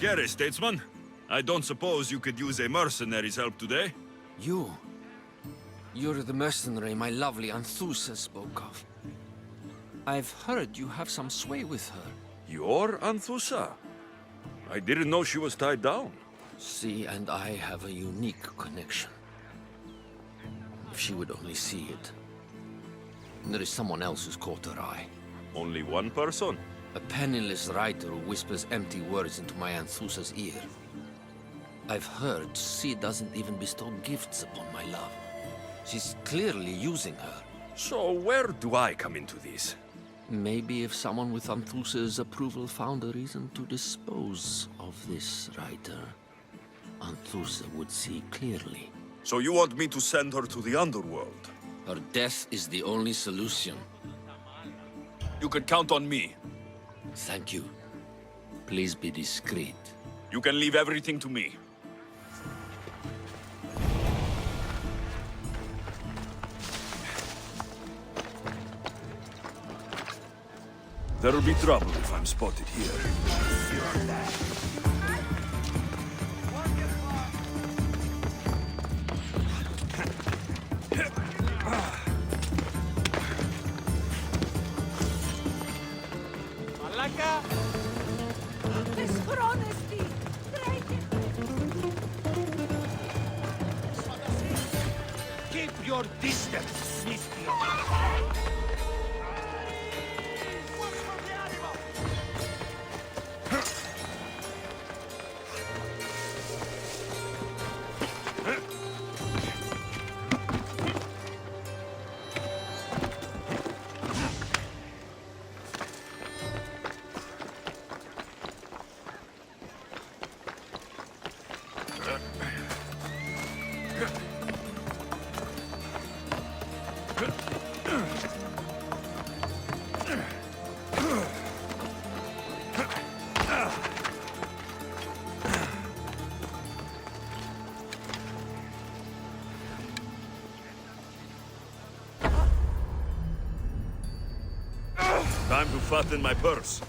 Gary, statesman. I don't suppose you could use a mercenary's help today? You're the mercenary my lovely Anthusa spoke of. I've heard you have some sway with her. You're Anthusa? I didn't know she was tied down. She and I have a unique connection. If she would only see it. There is someone else who's caught her eye. Only one person? A penniless writer who whispers empty words into my Anthusa's ear. I've heard she doesn't even bestow gifts upon my love. She's clearly using her. So where do I come into this? Maybe if someone with Anthusa's approval found a reason to dispose of this writer, Anthusa would see clearly. So you want me to send her to the underworld? Her death is the only solution. You can count on me. Thank you. Please be discreet. You can leave everything to me. There'll be trouble if I'm spotted here. Keep your distance, Mistio. Time to fatten my purse.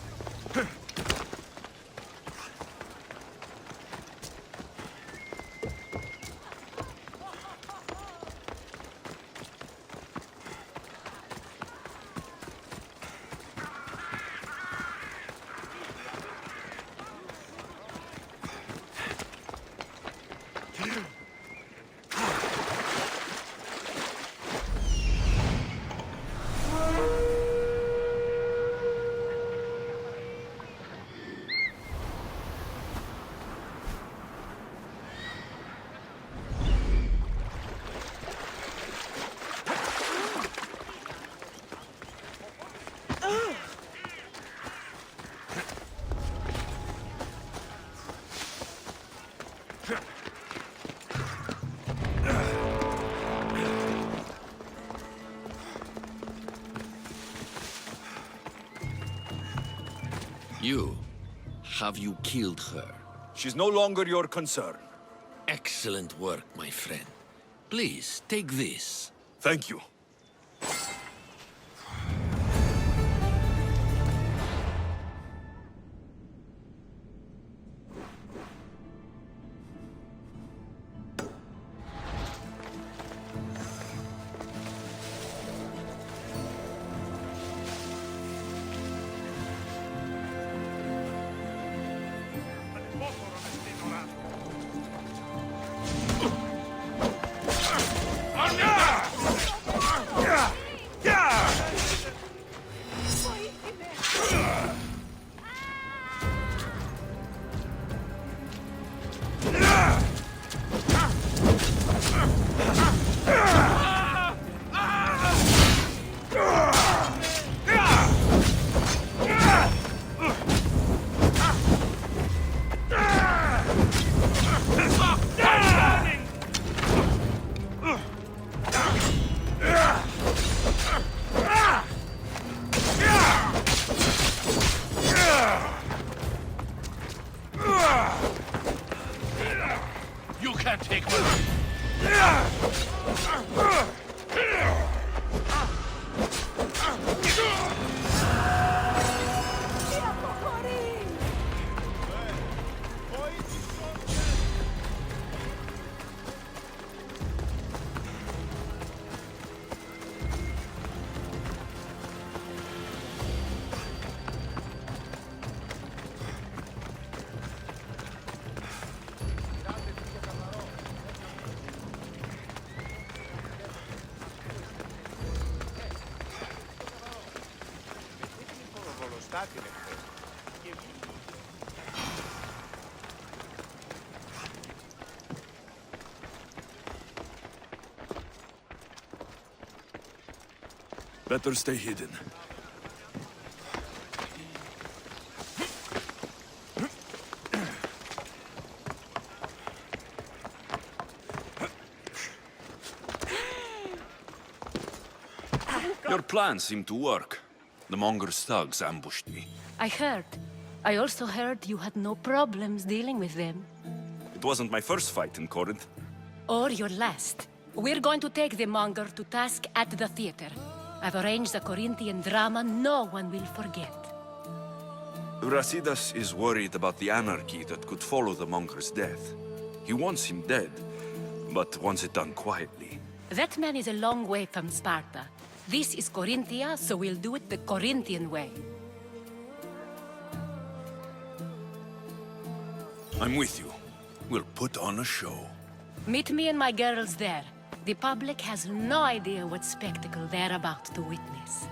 Have you killed her? She's no longer your concern. Excellent work, my friend. Please, take this. Thank you. Better stay hidden. Your plan seemed to work. The Monger's thugs ambushed me. I heard. I also heard you had no problems dealing with them. It wasn't my first fight in Corinth. Or your last. We're going to take the Monger to task at the theater. I've arranged a Corinthian drama no one will forget. Brasidas is worried about the anarchy that could follow the Monger's death. He wants him dead, but wants it done quietly. That man is a long way from Sparta. This is Corinthia, so we'll do it the Corinthian way. I'm with you. We'll put on a show. Meet me and my girls there. The public has no idea what spectacle they're about to witness.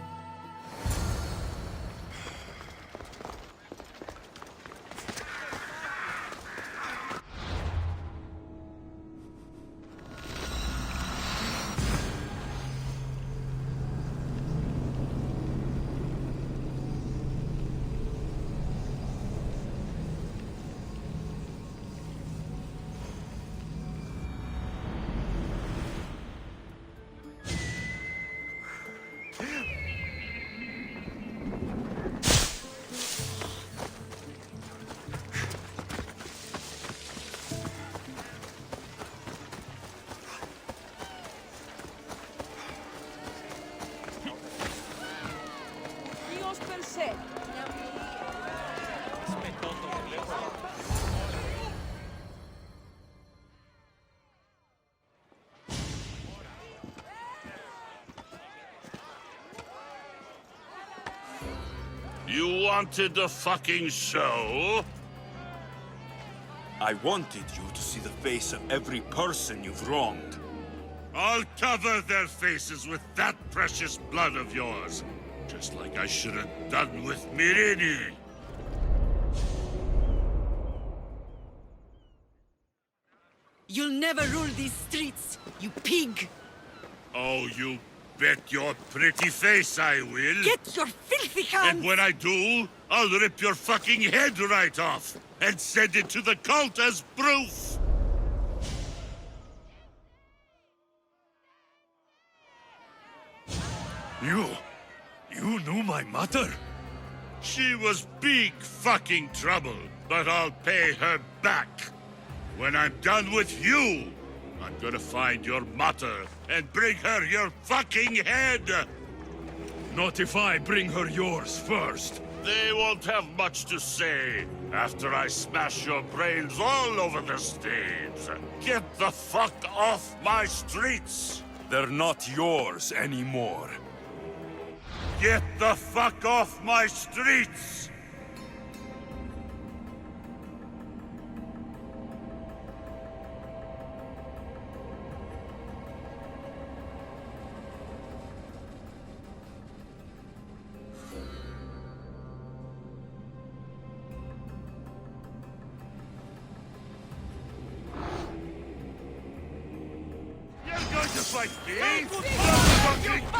You wanted a fucking show? I wanted you to see the face of every person you've wronged. I'll cover their faces with that precious blood of yours. Just like I should have done with Myrini. You'll never rule these streets, you pig! Oh, you bet your pretty face I will. Get your filthy hands! And when I do, I'll rip your fucking head right off and send it to the cult as proof. You knew my mother? She was big fucking trouble, but I'll pay her back. When I'm done with you, I'm gonna find your mother and bring her your fucking head! Not if I bring her yours first. They won't have much to say after I smash your brains all over the stage. Get the fuck off my streets! They're not yours anymore. Get the fuck off my streets! You're going to fight me? Fucking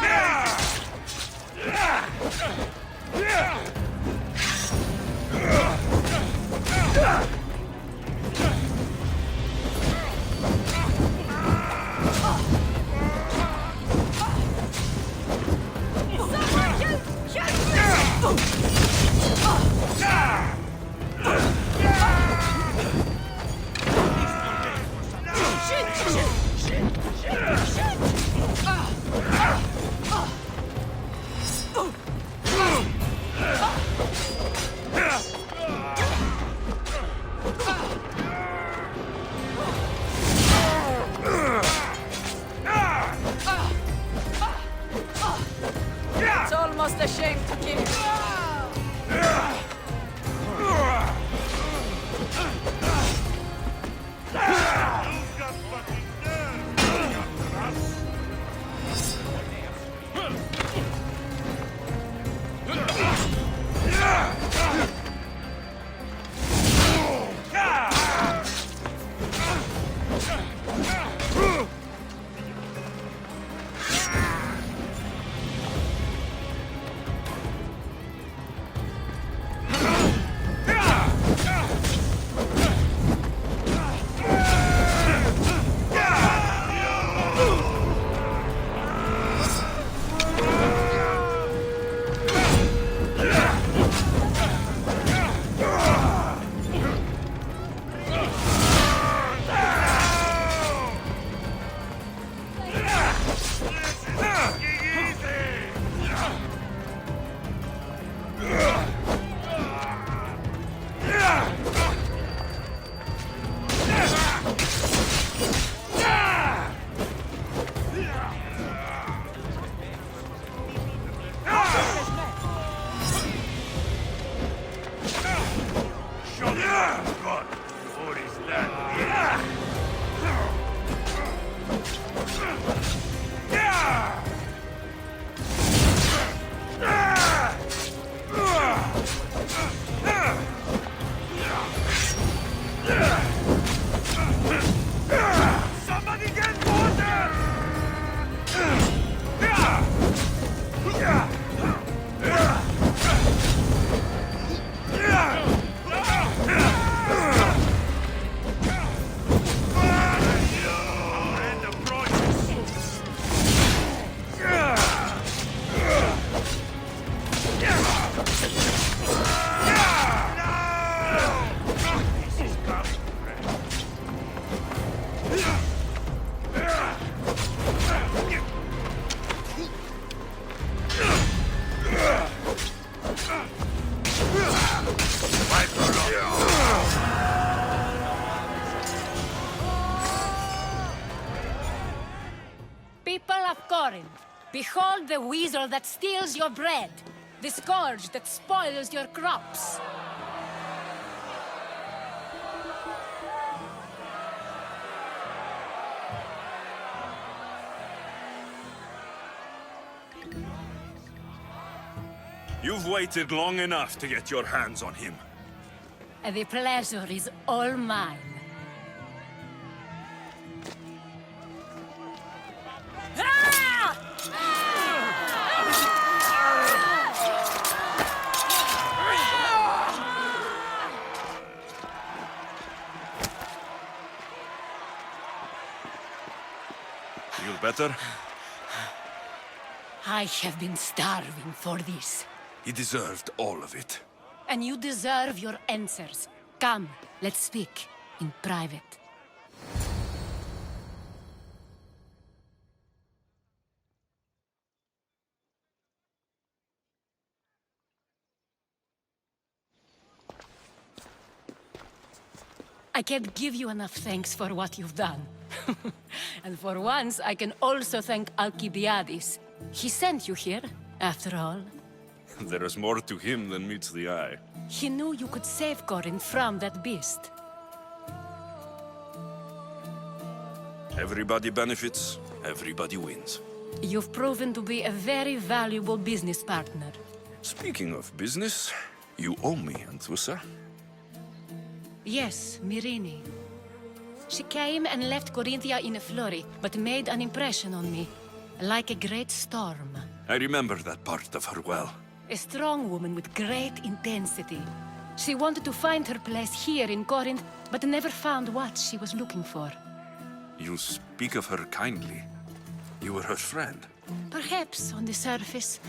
Corinth. Behold the weasel that steals your bread, the scourge that spoils your crops. You've waited long enough to get your hands on him. The pleasure is all mine. Feel better? I have been starving for this. He deserved all of it. And you deserve your answers. Come, let's speak in private. I can't give you enough thanks for what you've done. And for once, I can also thank Alcibiades. He sent you here, after all. There is more to him than meets the eye. He knew you could save Corinth from that beast. Everybody benefits, everybody wins. You've proven to be a very valuable business partner. Speaking of business, you owe me, Anthusa. Yes, Myrine. She came and left Corinthia in a flurry, but made an impression on me, like a great storm. I remember that part of her well. A strong woman with great intensity. She wanted to find her place here in Corinth, but never found what she was looking for. You speak of her kindly. You were her friend. Perhaps on the surface,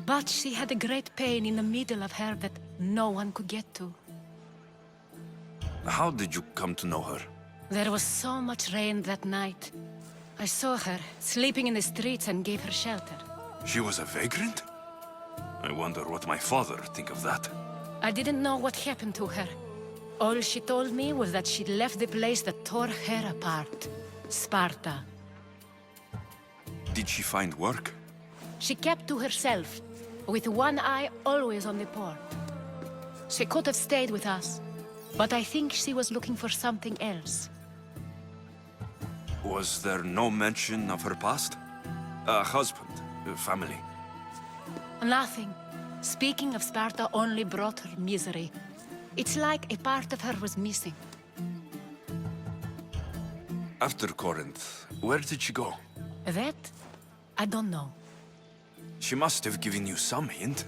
but she had a great pain in the middle of her that no one could get to. How did you come to know her? There was so much rain that night. I saw her, sleeping in the streets, and gave her shelter. She was a vagrant? I wonder what my father think of that. I didn't know what happened to her. All she told me was that she'd left the place that tore her apart. Sparta. Did she find work? She kept to herself, with one eye always on the port. She could have stayed with us, but I think she was looking for something else. Was there no mention of her past? A husband, a family? Nothing. Speaking of Sparta only brought her misery. It's like a part of her was missing. After Corinth, where did she go? That? I don't know. She must have given you some hint.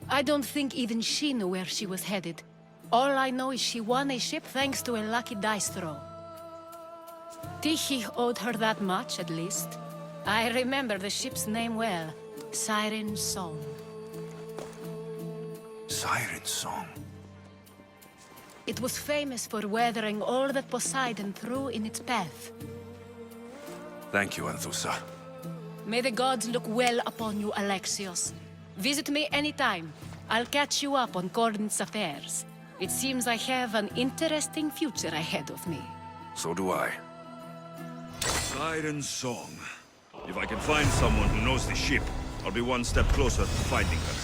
I don't think even she knew where she was headed. All I know is she won a ship thanks to a lucky dice throw. Tyche owed her that much, at least. I remember the ship's name well. Siren Song. Siren Song. It was famous for weathering all that Poseidon threw in its path. Thank you, Anthusa. May the gods look well upon you, Alexios. Visit me anytime. I'll catch you up on Corinth's affairs. It seems I have an interesting future ahead of me. So do I. Siren Song. If I can find someone who knows the ship, I'll be one step closer to finding her.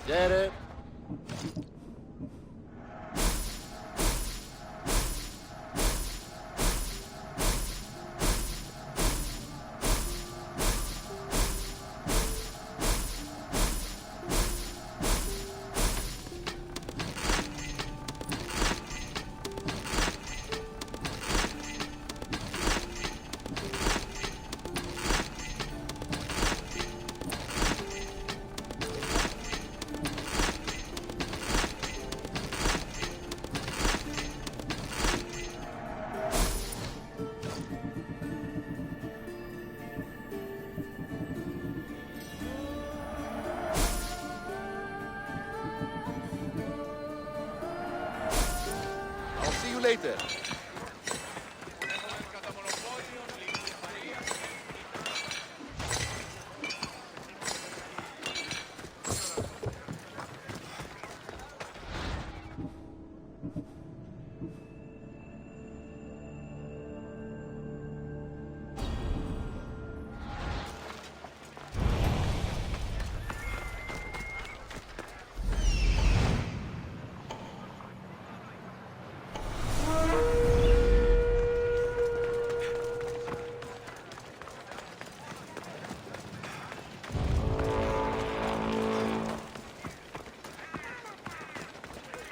Γέρε. Later.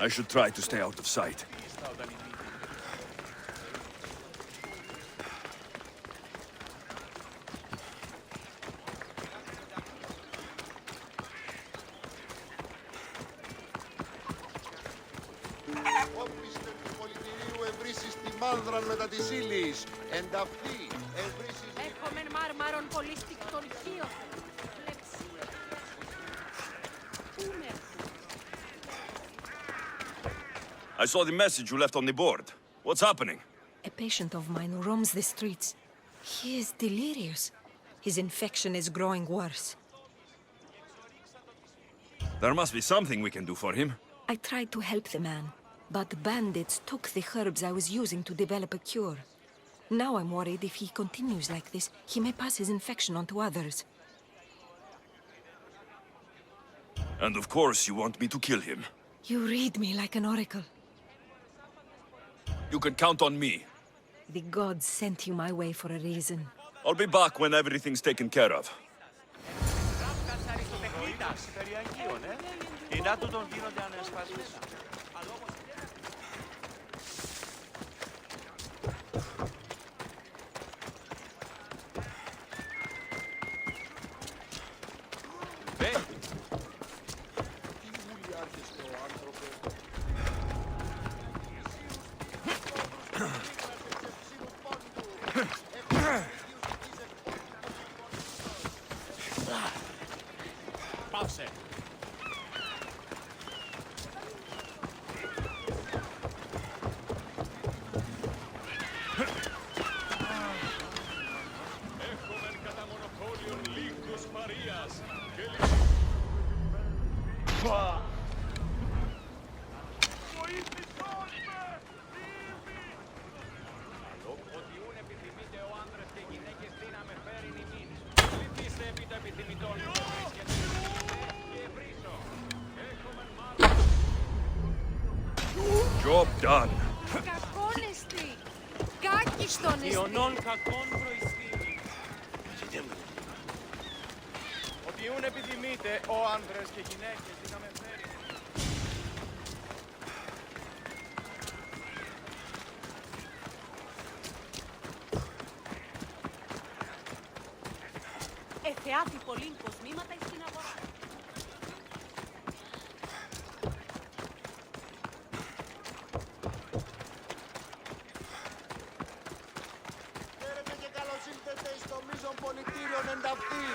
I should try to stay out of sight. Όπιστε του πολιτηρίου ευρύσεις τη μάνδραν μετά της ύλης. Εν ταυτή ευρύσεις... Έχομεν μάρμαρον πολίστικ των χείων. I saw the message you left on the board. What's happening? A patient of mine roams the streets. He is delirious. His infection is growing worse. There must be something we can do for him. I tried to help the man, but bandits took the herbs I was using to develop a cure. Now I'm worried if he continues like this, he may pass his infection on to others. And of course you want me to kill him. You read me like an oracle. You can count on me. The gods sent you my way for a reason. I'll be back when everything's taken care of. Πάψε. Έχομεν κατά μονοπόλιον λίγκους Μαρίας και ότι ούν επιθυμείτε ο άνδρες και γυναίκες δύναμε φέρειν ημίν. Λυθείστε επί τα επιθυμητών και βρίσκεται και ευρύσω. Έχομεν μάλλον. Job done. Κακόνεστη! Κάκιστον εστι! Ιωνών κακών προϊστήνει. Ότι ούν επιθυμείτε ο άνδρες και γυναίκες δύναμε φέρειν. Εθεάθη πολλήν κοσμήματα εις την αγορά. Χαίρετε και καλώς ήλθετε στο μείζον πολιτήριον εν ταυτή.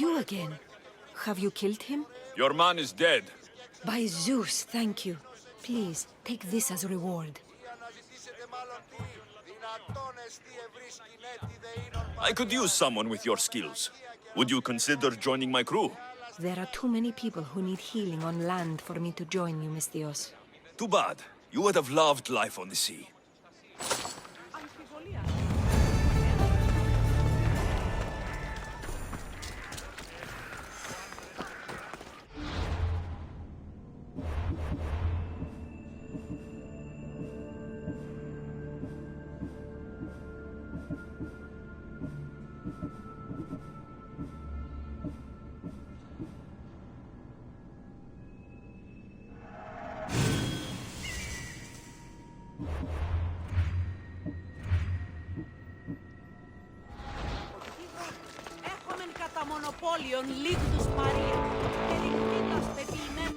You again. Have you killed him? Your man is dead. By Zeus, thank you. Please, take this as reward. Αναζητήσετε μάλλον τι δυνατόν εστι ευρύς κινέτη δεΐνων. I could use someone with your skills. Would you consider joining my crew? There are too many people who need healing on land for me to join you, Misthios. Too bad. You would have loved life on the sea. Αμφιβολία. μονοπόλιον λίγου του Σπαρία. Ερικνίκας πεποιημέν.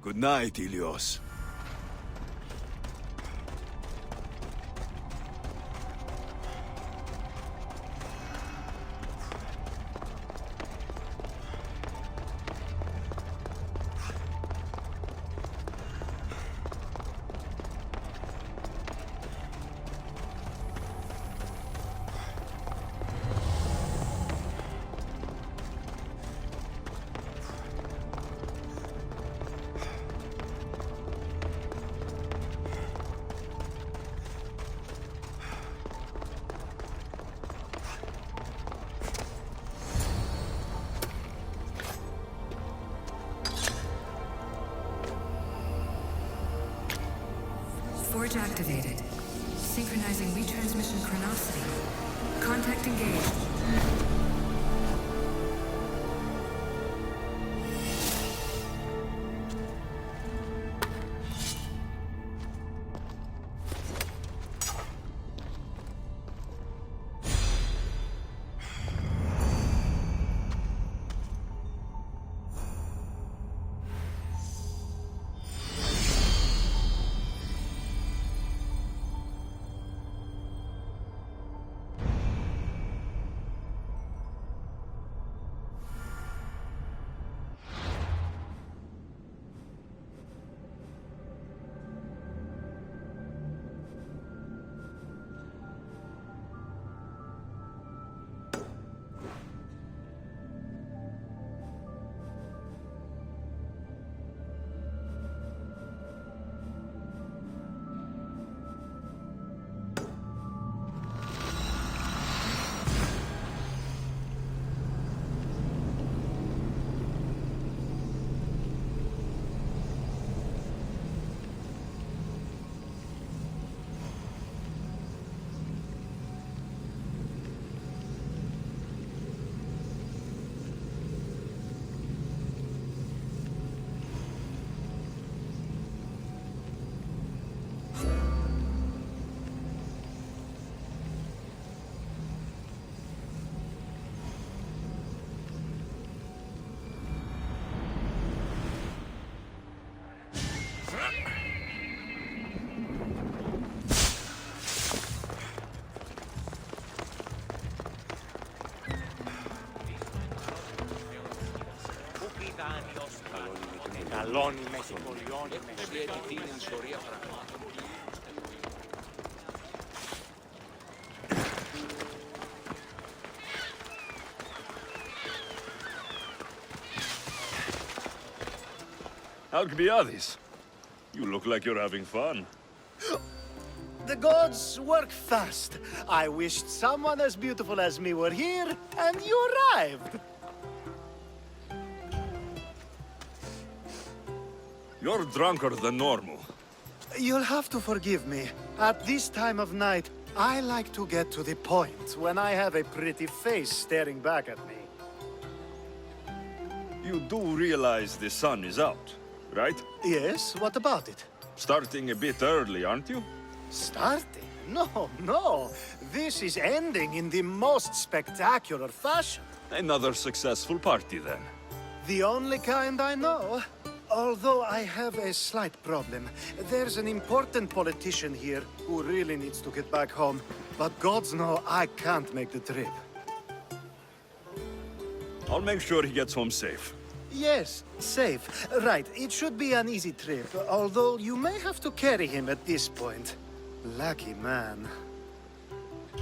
Good night, Ilios. Forge activated. Synchronizing retransmission chronicity. Contact engaged. Alcbiades, you look like you're having fun. The gods work fast. I wished someone as beautiful as me were here, and you arrived. You're drunker than normal. You'll have to forgive me. At this time of night, I like to get to the point when I have a pretty face staring back at me. You do realize the sun is out, right? Yes, what about it? Starting a bit early, aren't you? Starting? No, no. This is ending in the most spectacular fashion. Another successful party, then. The only kind I know. Although I have a slight problem. There's an important politician here who really needs to get back home. But gods know I can't make the trip. I'll make sure he gets home safe. Yes, safe. Right, it should be an easy trip, although you may have to carry him at this point. Lucky man.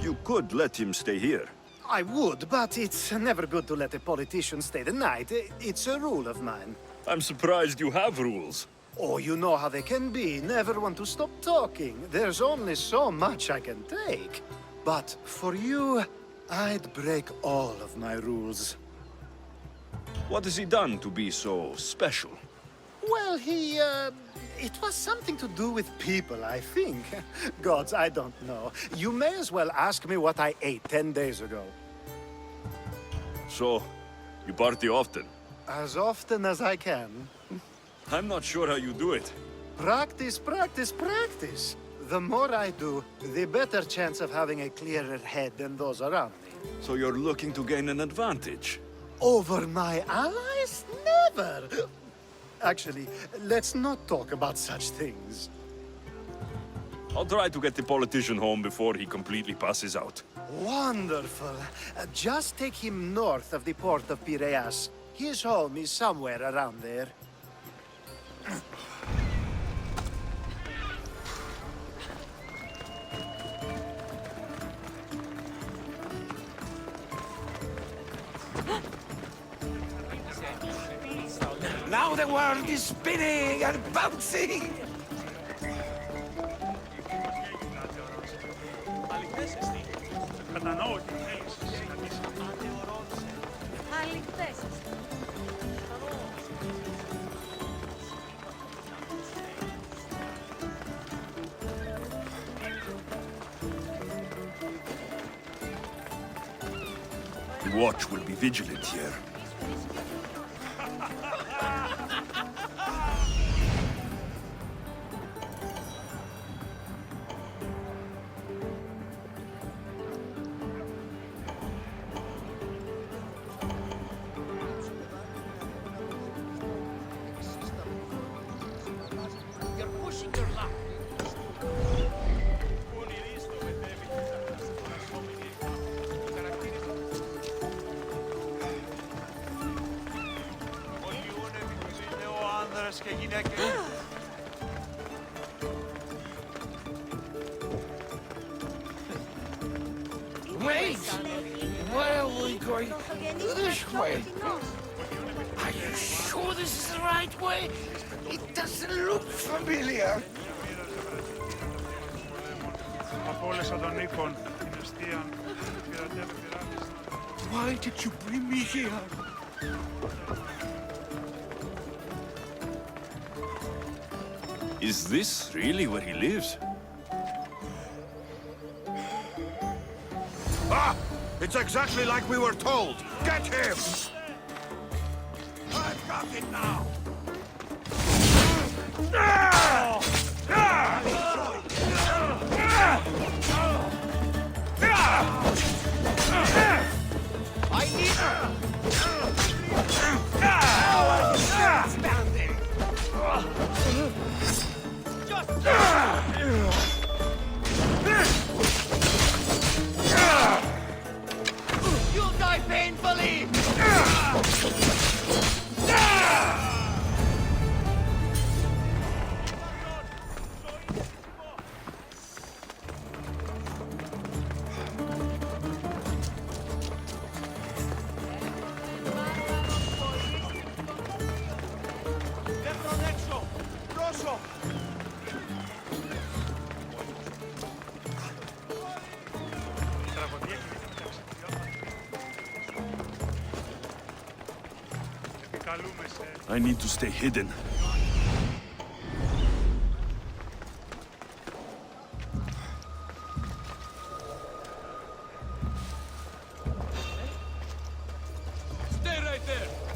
You could let him stay here. I would, but it's never good to let a politician stay the night. It's a rule of mine. I'm surprised you have rules. Oh, you know how they can be. Never want to stop talking. There's only so much I can take. But for you, I'd break all of my rules. What has he done to be so special? Well, it was something to do with people, I think. Gods, I don't know. You may as well ask me what I ate 10 days ago. So, you party often? As often as I can. I'm not sure how you do it. Practice, practice, practice. The more I do, the better chance of having a clearer head than those around me. So you're looking to gain an advantage? Over my allies? Never! Actually, let's not talk about such things. I'll try to get the politician home before he completely passes out. Wonderful. Just take him north of the port of Piraeus. His home is somewhere around there. Now the world is spinning and bouncing! The watch will be vigilant here. Wait! Where are we going? This way. Are you sure this is the right way? It doesn't look familiar. Why did you bring me here? Is this really where he lives? Ah! It's exactly like we were told! Get him! I've got it now! I need You'll die painfully! I need to stay hidden. there!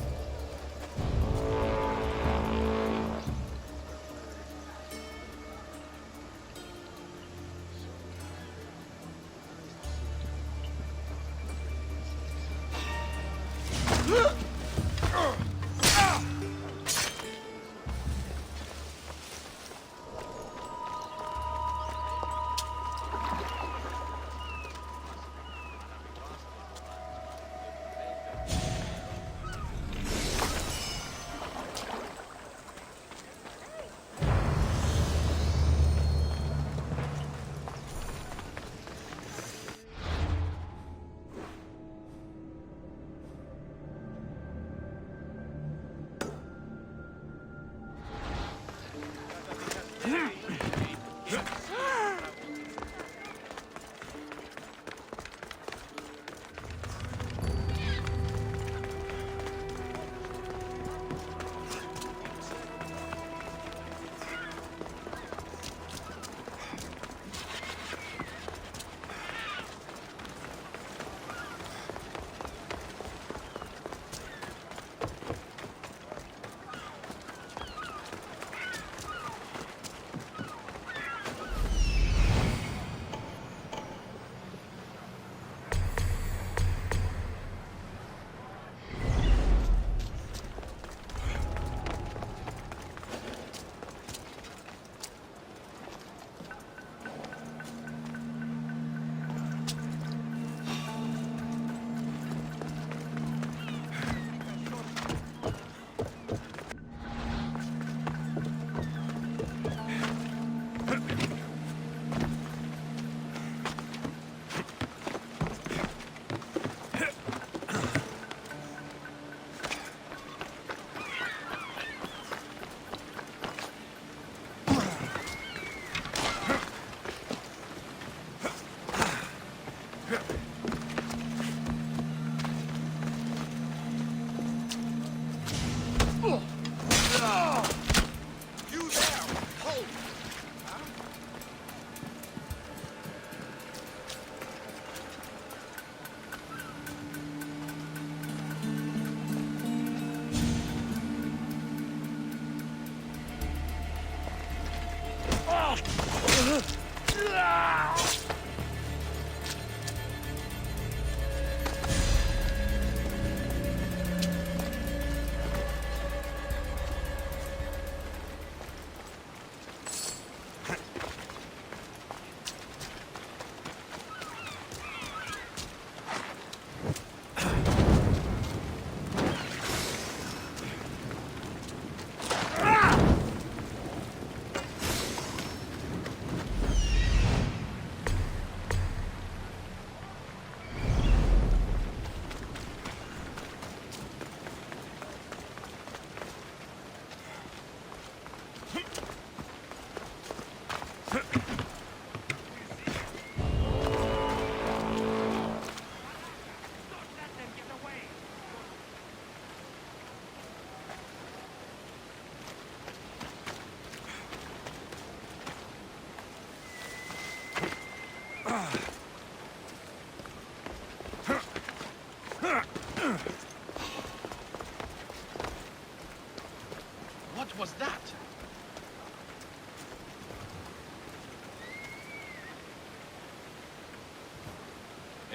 What was that?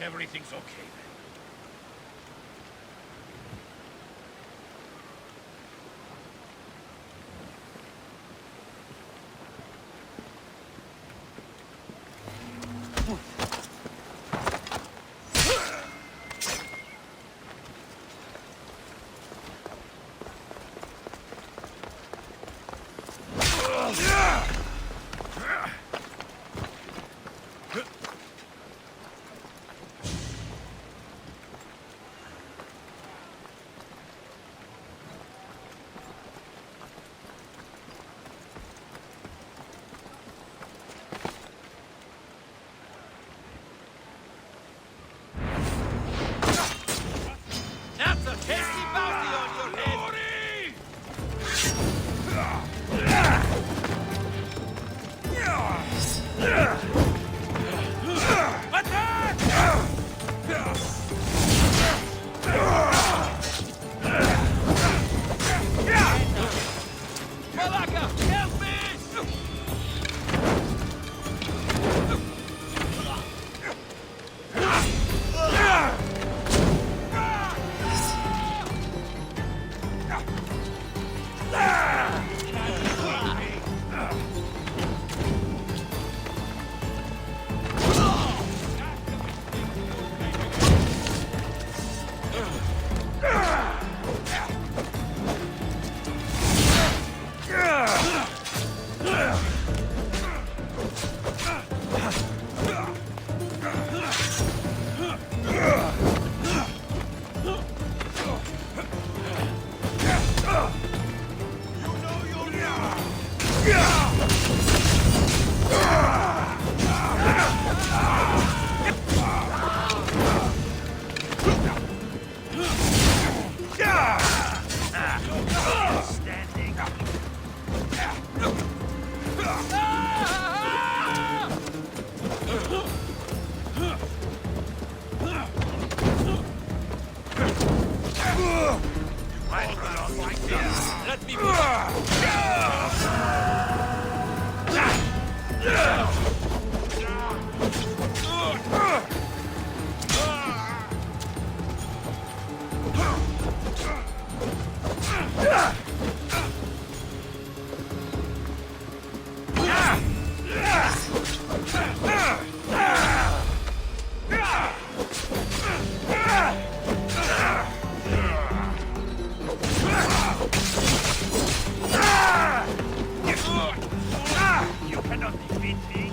Everything's okay then. Let me move. You cannot defeat me.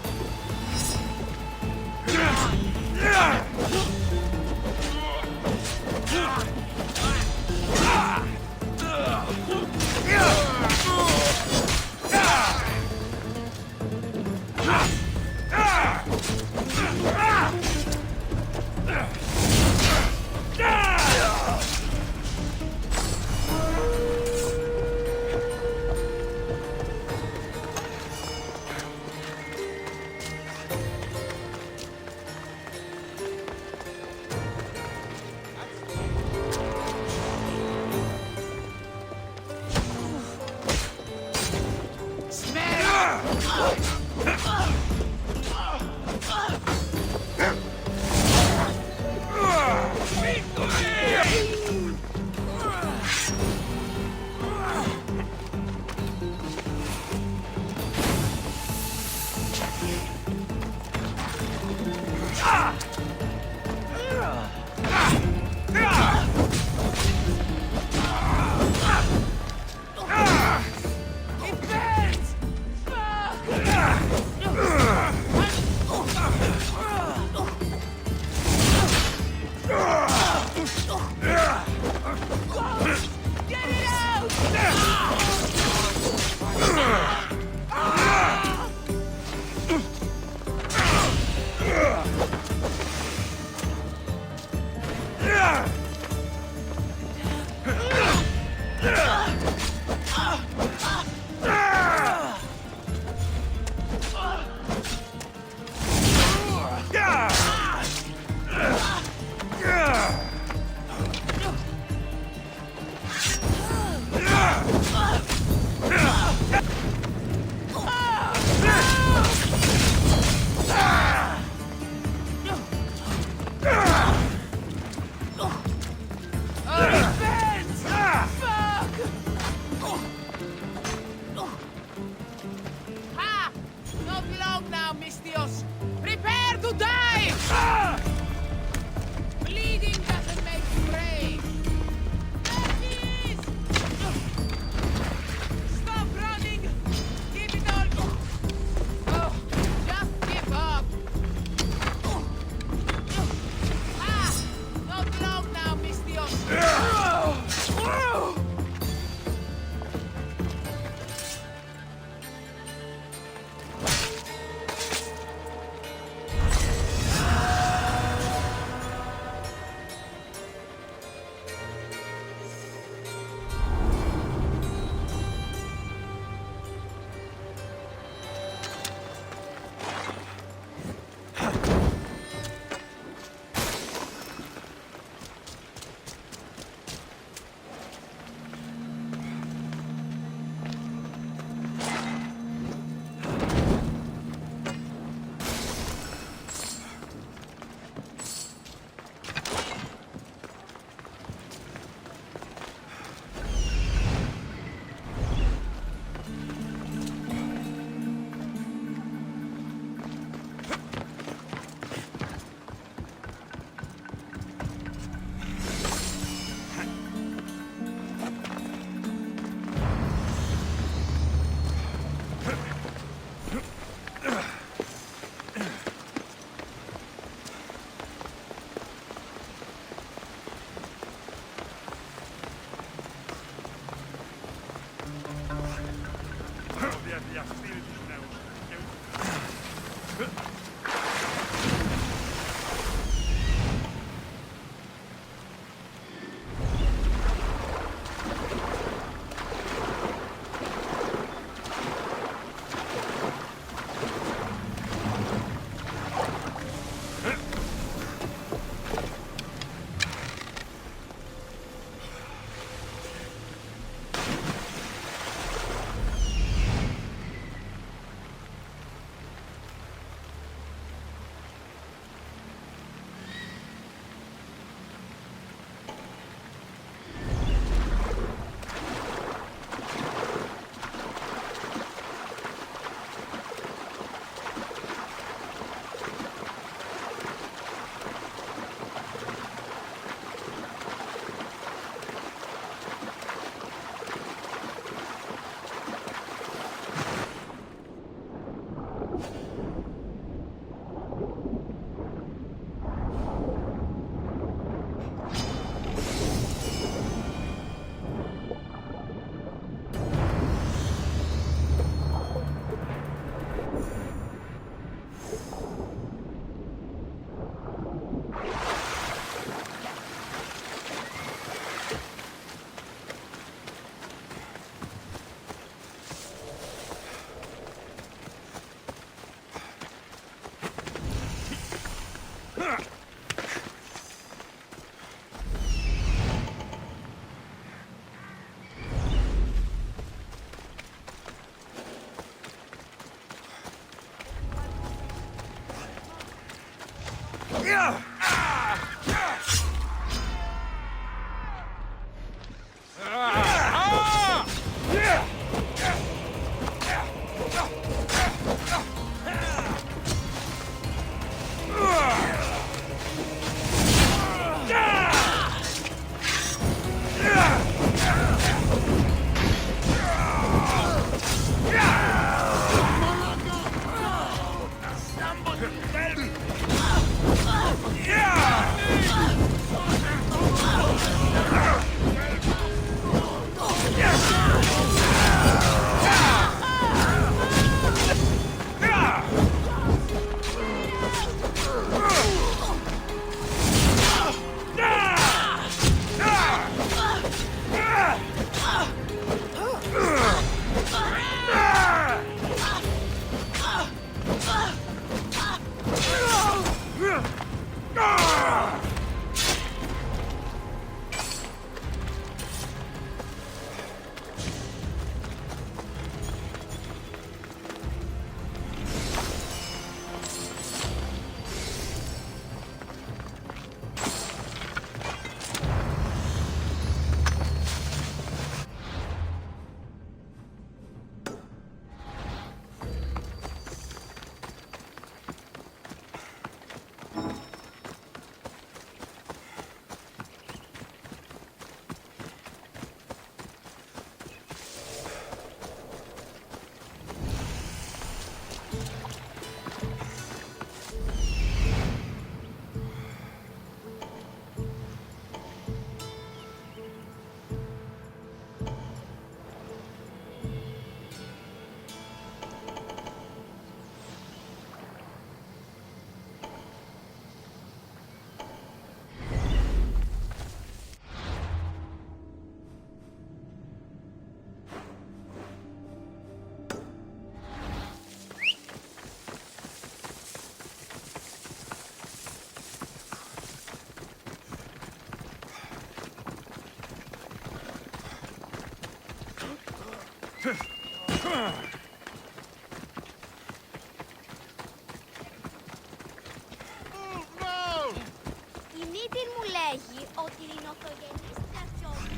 Η μύτη μου λέγει ότι η λινοκογενής στρατιώτη...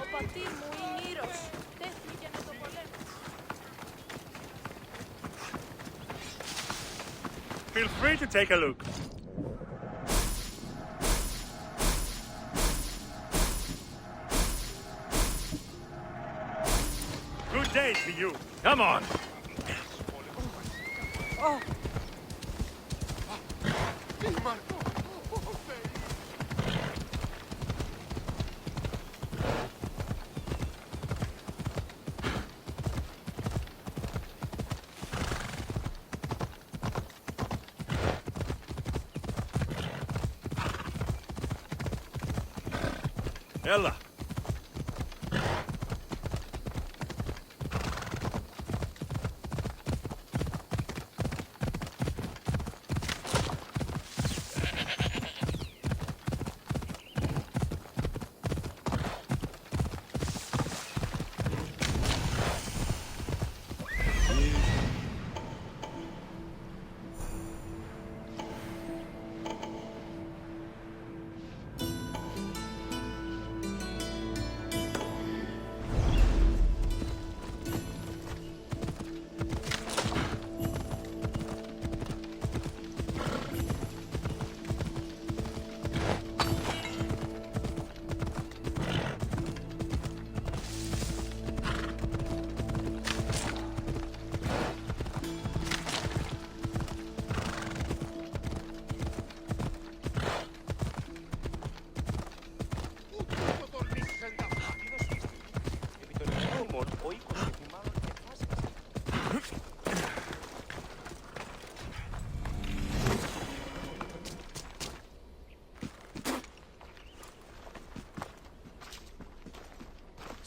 Ο πατήρ μου, η Νύρος, τέθηκε με το πολέμο. Feel free to take a look. Good day to you. Come on. Oh. Ella.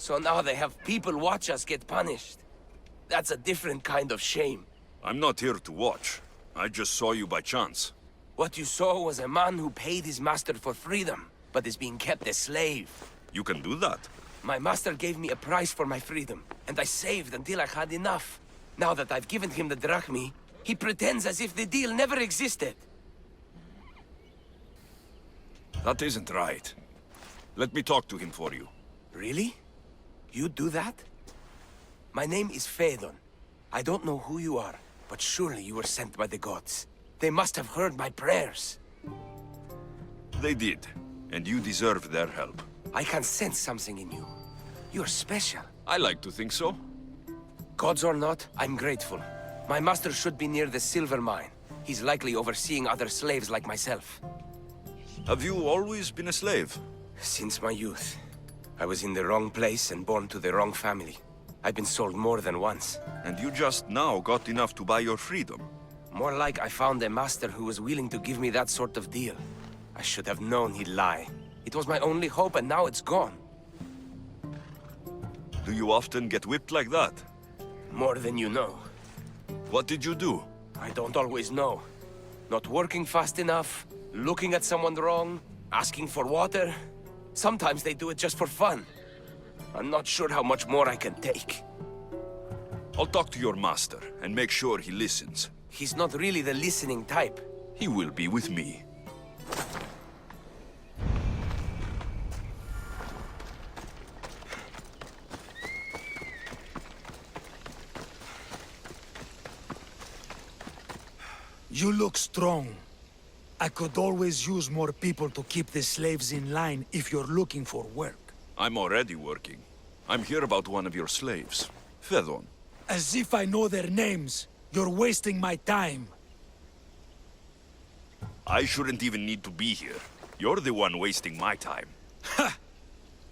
So now they have people watch us get punished. That's a different kind of shame. I'm not here to watch. I just saw you by chance. What you saw was a man who paid his master for freedom, but is being kept a slave. You can do that? My master gave me a price for my freedom, and I saved until I had enough. Now that I've given him the drachmi, he pretends as if the deal never existed. That isn't right. Let me talk to him for you. Really? You do that? My name is Phaedon. I don't know who you are, but surely you were sent by the gods. They must have heard my prayers. They did, and you deserve their help. I can sense something in you. You're special. I like to think so. Gods or not, I'm grateful. My master should be near the silver mine. He's likely overseeing other slaves like myself. Have you always been a slave? Since my youth. I was in the wrong place and born to the wrong family. I've been sold more than once. And you just now got enough to buy your freedom. More like I found a master who was willing to give me that sort of deal. I should have known he'd lie. It was my only hope, and now it's gone. Do you often get whipped like that? More than you know. What did you do? I don't always know. Not working fast enough, looking at someone wrong, asking for water. Sometimes they do it just for fun. I'm not sure how much more I can take. I'll talk to your master and make sure he listens. He's not really the listening type. He will be with me. You look strong. I could always use more people to keep the slaves in line if you're looking for work. I'm already working. I'm here about one of your slaves, Phaedon. As if I know their names. You're wasting my time. I shouldn't even need to be here. You're the one wasting my time. Ha!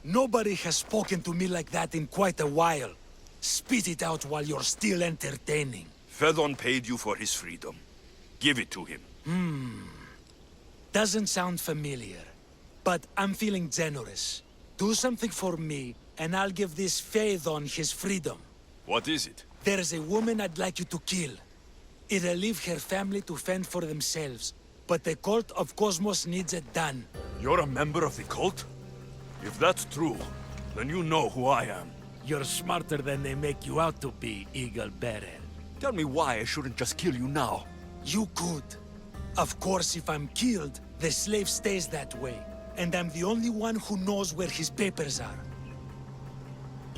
Nobody has spoken to me like that in quite a while. Spit it out while you're still entertaining. Phaedon paid you for his freedom. Give it to him. Doesn't sound familiar. But I'm feeling generous. Do something for me, and I'll give this Phaedon his freedom. What is it? There's a woman I'd like you to kill. It'll leave her family to fend for themselves. But the Cult of Kosmos needs it done. You're a member of the cult? If that's true, then you know who I am. You're smarter than they make you out to be, Eagle Bearer. Tell me why I shouldn't just kill you now. You could. Of course, if I'm killed, the slave stays that way. And I'm the only one who knows where his papers are.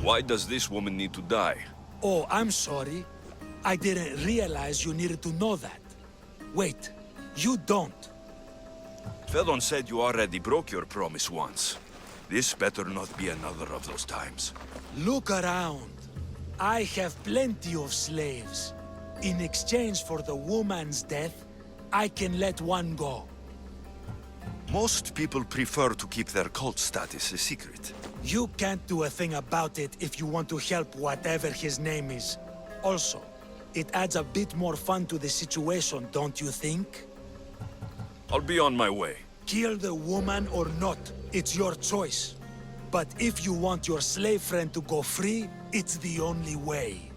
Why does this woman need to die? Oh, I'm sorry. I didn't realize you needed to know that. Wait, you don't. Phaedon said you already broke your promise once. This better not be another of those times. Look around. I have plenty of slaves. In exchange for the woman's death, I can let one go. Most people prefer to keep their cult status a secret. You can't do a thing about it if you want to help whatever his name is. Also, it adds a bit more fun to the situation, don't you think? I'll be on my way. Kill the woman or not, it's your choice. But if you want your slave friend to go free, it's the only way.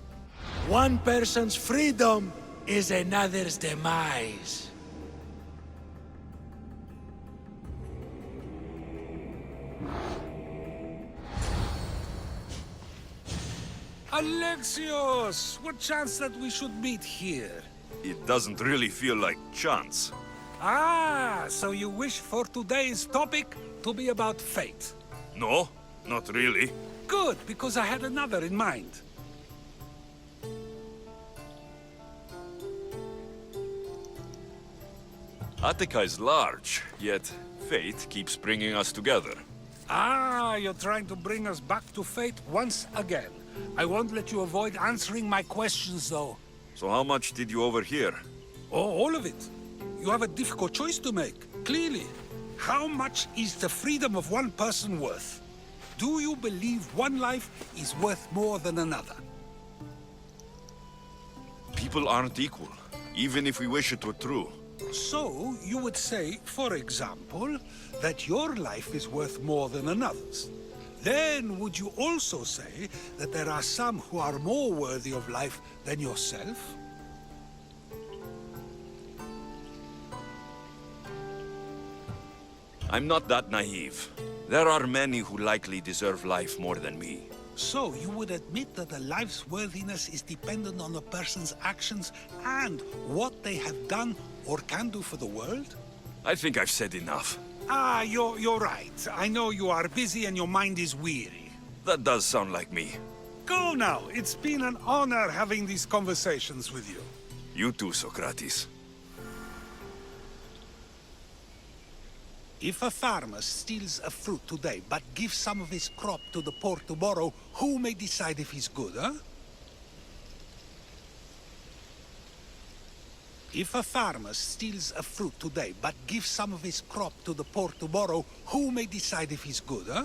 One person's freedom is another's demise. Alexios! What chance that we should meet here? It doesn't really feel like chance. Ah, so you wish for today's topic to be about fate? No, not really. Good, because I had another in mind. Attica is large, yet fate keeps bringing us together. Ah, you're trying to bring us back to fate once again. I won't let you avoid answering my questions, though. So how much did you overhear? Oh, all of it. You have a difficult choice to make, clearly. How much is the freedom of one person worth? Do you believe one life is worth more than another? People aren't equal, even if we wish it were true. So, you would say, for example, that your life is worth more than another's. Then, would you also say that there are some who are more worthy of life than yourself? I'm not that naive. There are many who likely deserve life more than me. So, you would admit that a life's worthiness is dependent on a person's actions and what they have done or can do for the world? I think I've said enough. You're right. I know you are busy and your mind is weary. That does sound like me. Go now. It's been an honor having these conversations with you. You too, Sokrates. If a farmer steals a fruit today, but gives some of his crop to the poor tomorrow, who may decide if he's good, huh? If a farmer steals a fruit today, but gives some of his crop to the poor tomorrow, who may decide if he's good, huh?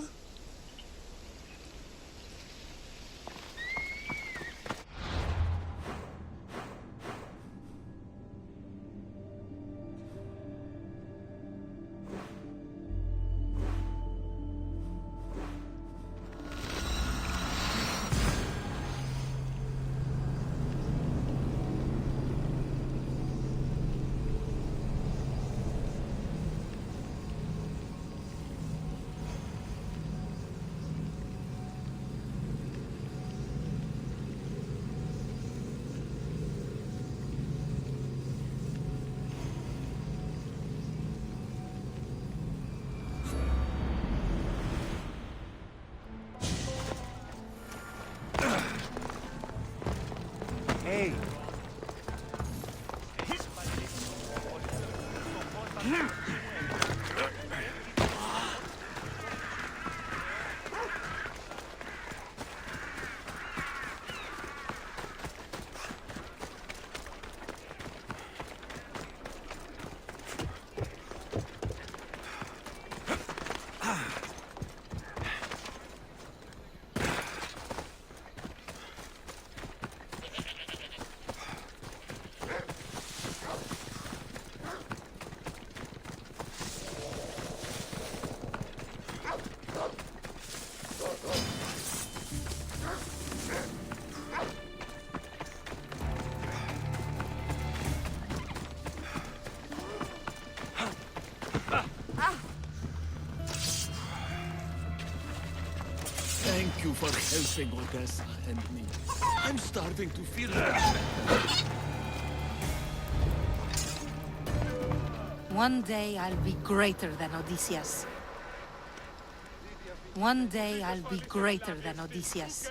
Hey. Thank you for helping Odessa and me. I'm starting to feel better. One day I'll be greater than Odysseus. One day I'll be greater than Odysseus.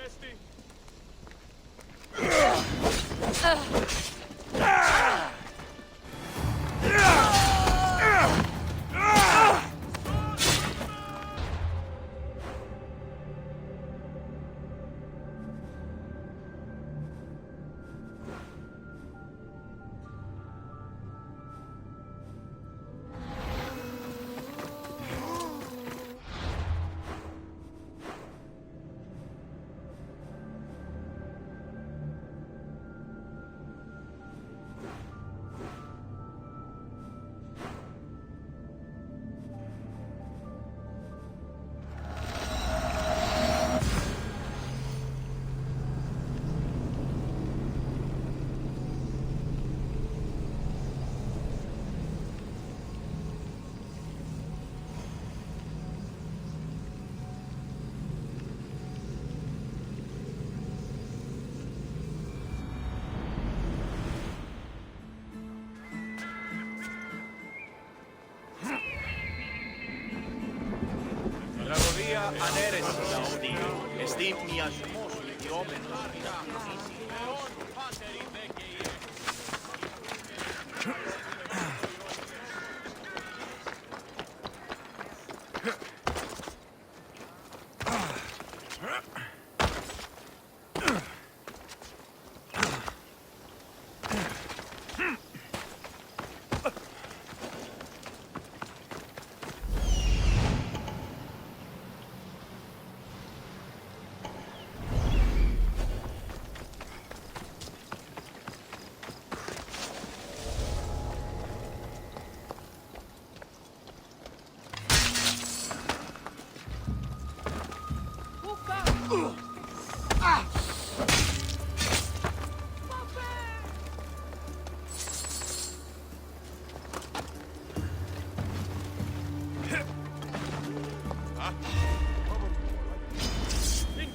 Τραγωδία ανέρεση λαών, εστί μοιασμός λυτιόμενος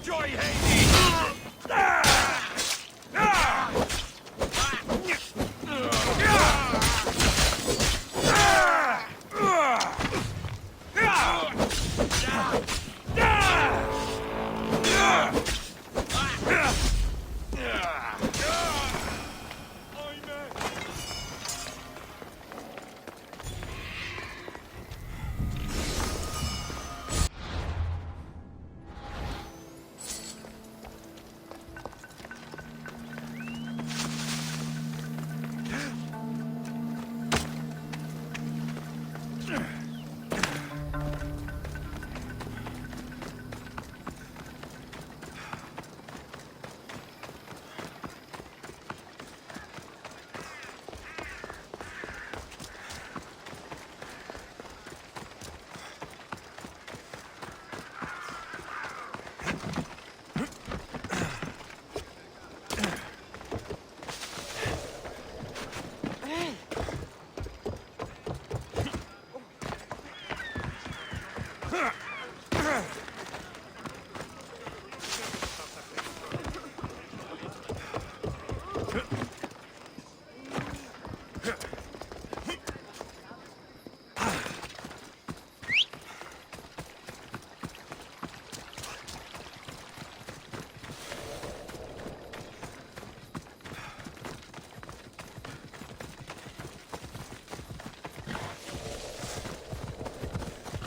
Enjoy Hades!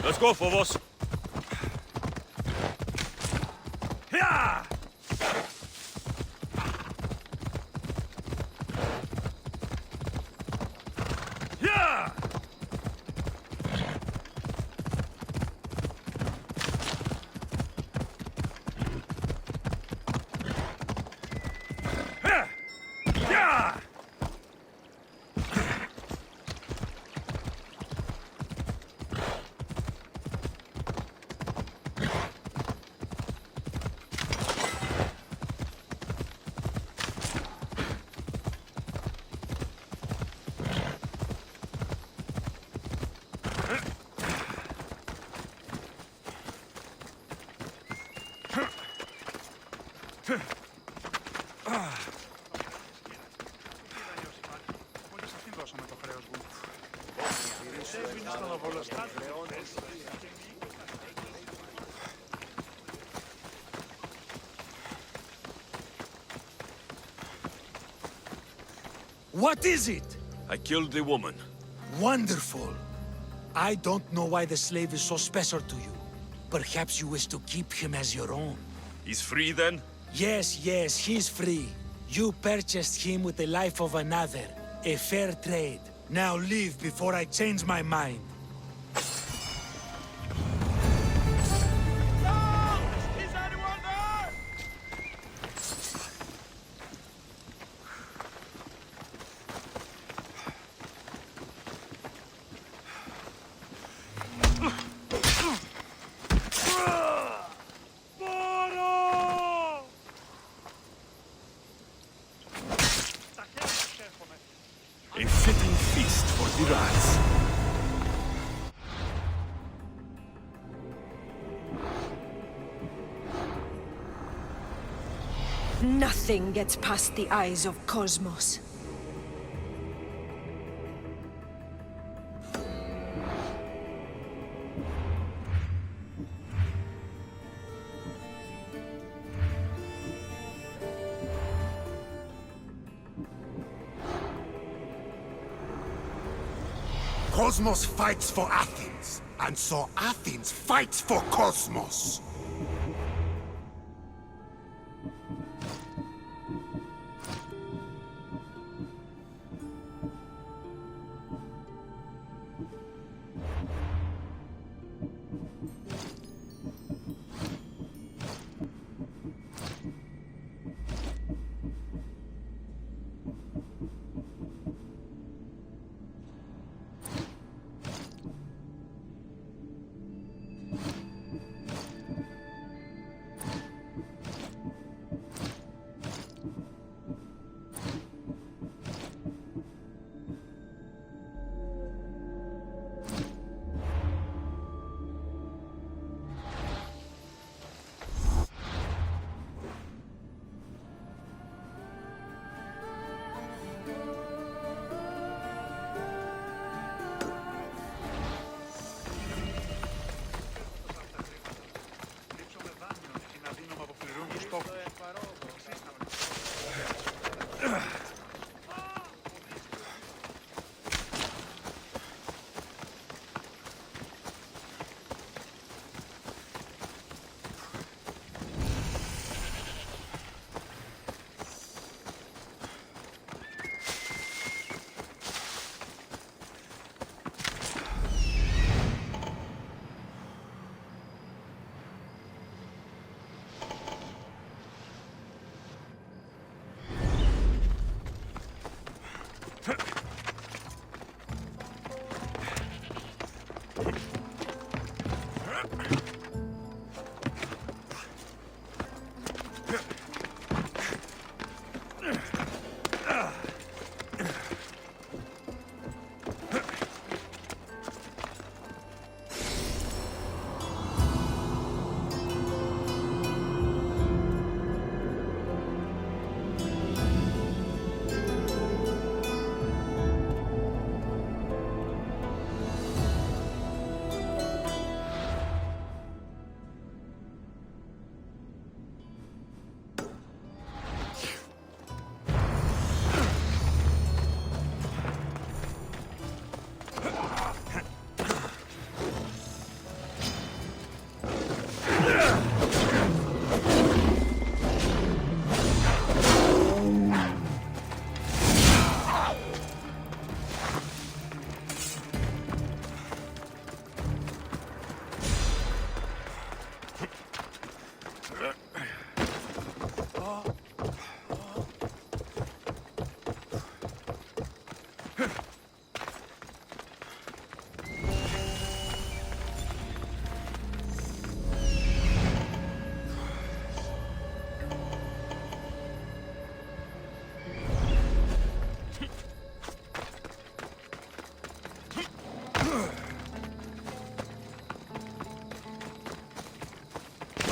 Let's go, Phobos. Yeah! Yeah! Yeah! What is it? I killed the woman. Wonderful. I don't know why the slave is so special to you. Perhaps you wish to keep him as your own. He's free then? Yes, he's free. You purchased him with the life of another. A fair trade. Now leave before I change my mind. A fitting feast for the rats. Nothing gets past the eyes of Kosmos. Kosmos fights for Athens, and so Athens fights for Kosmos.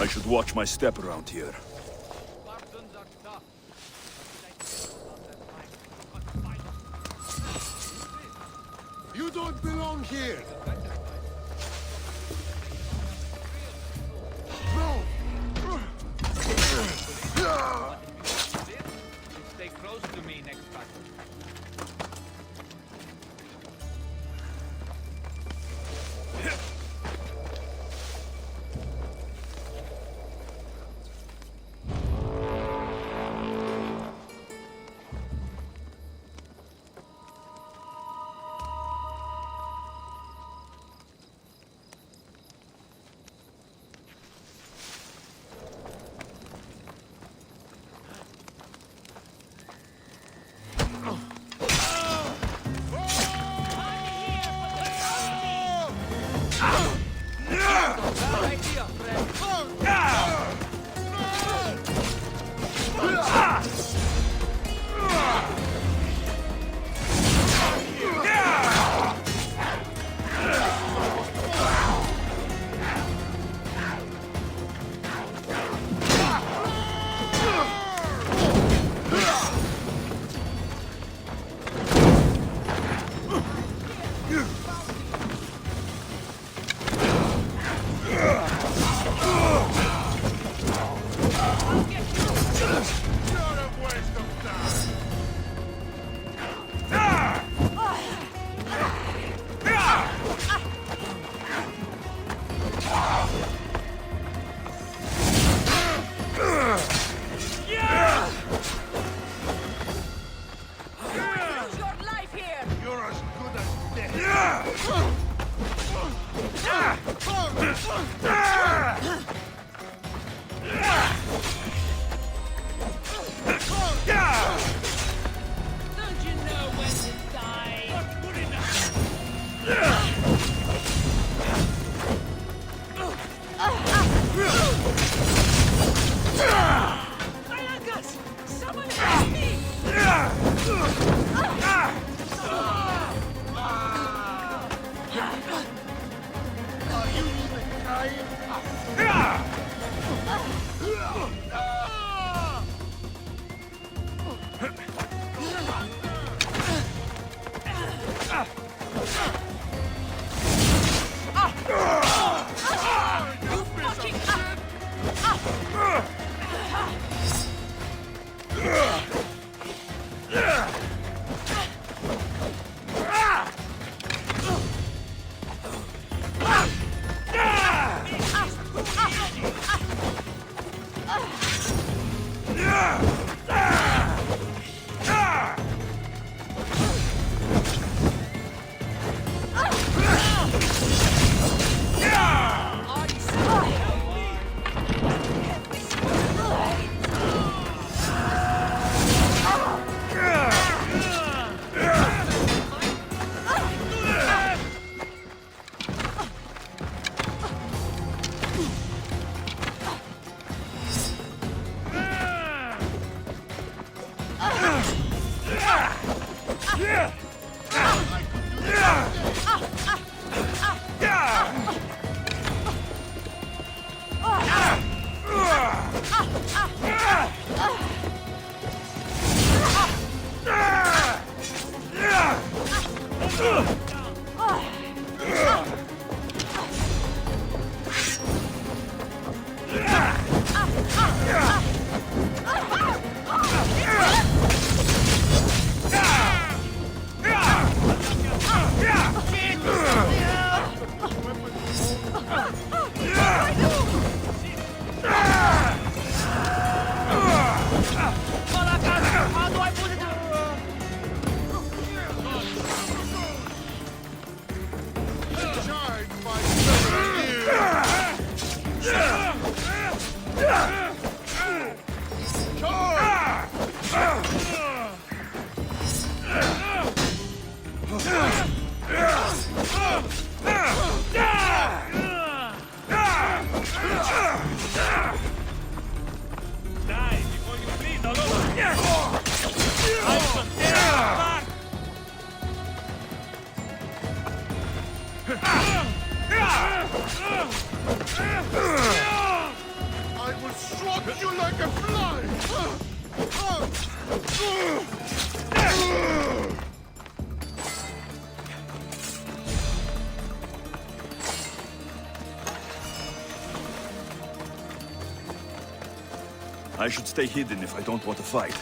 I should watch my step around here. You don't belong here! No! Stay close to me next time. swat you like a fly! I should stay hidden if I don't want to fight.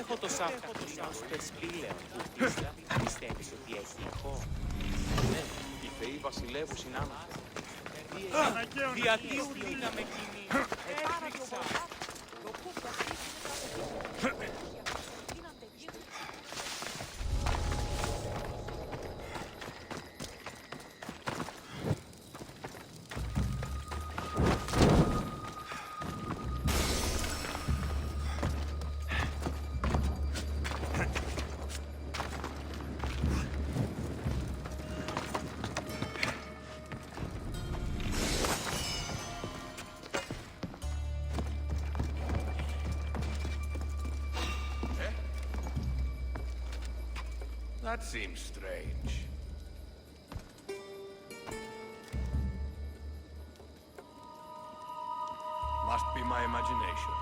έχω το Σαββατινός πεσπήλαιο που πιστεύεις ότι έχει ηχό. Ναι, οι θεοί βασιλεύουν συνάμουν. Διατίου δύναμε κοινή. Έφτιαξα. That seems strange. Must be my imagination.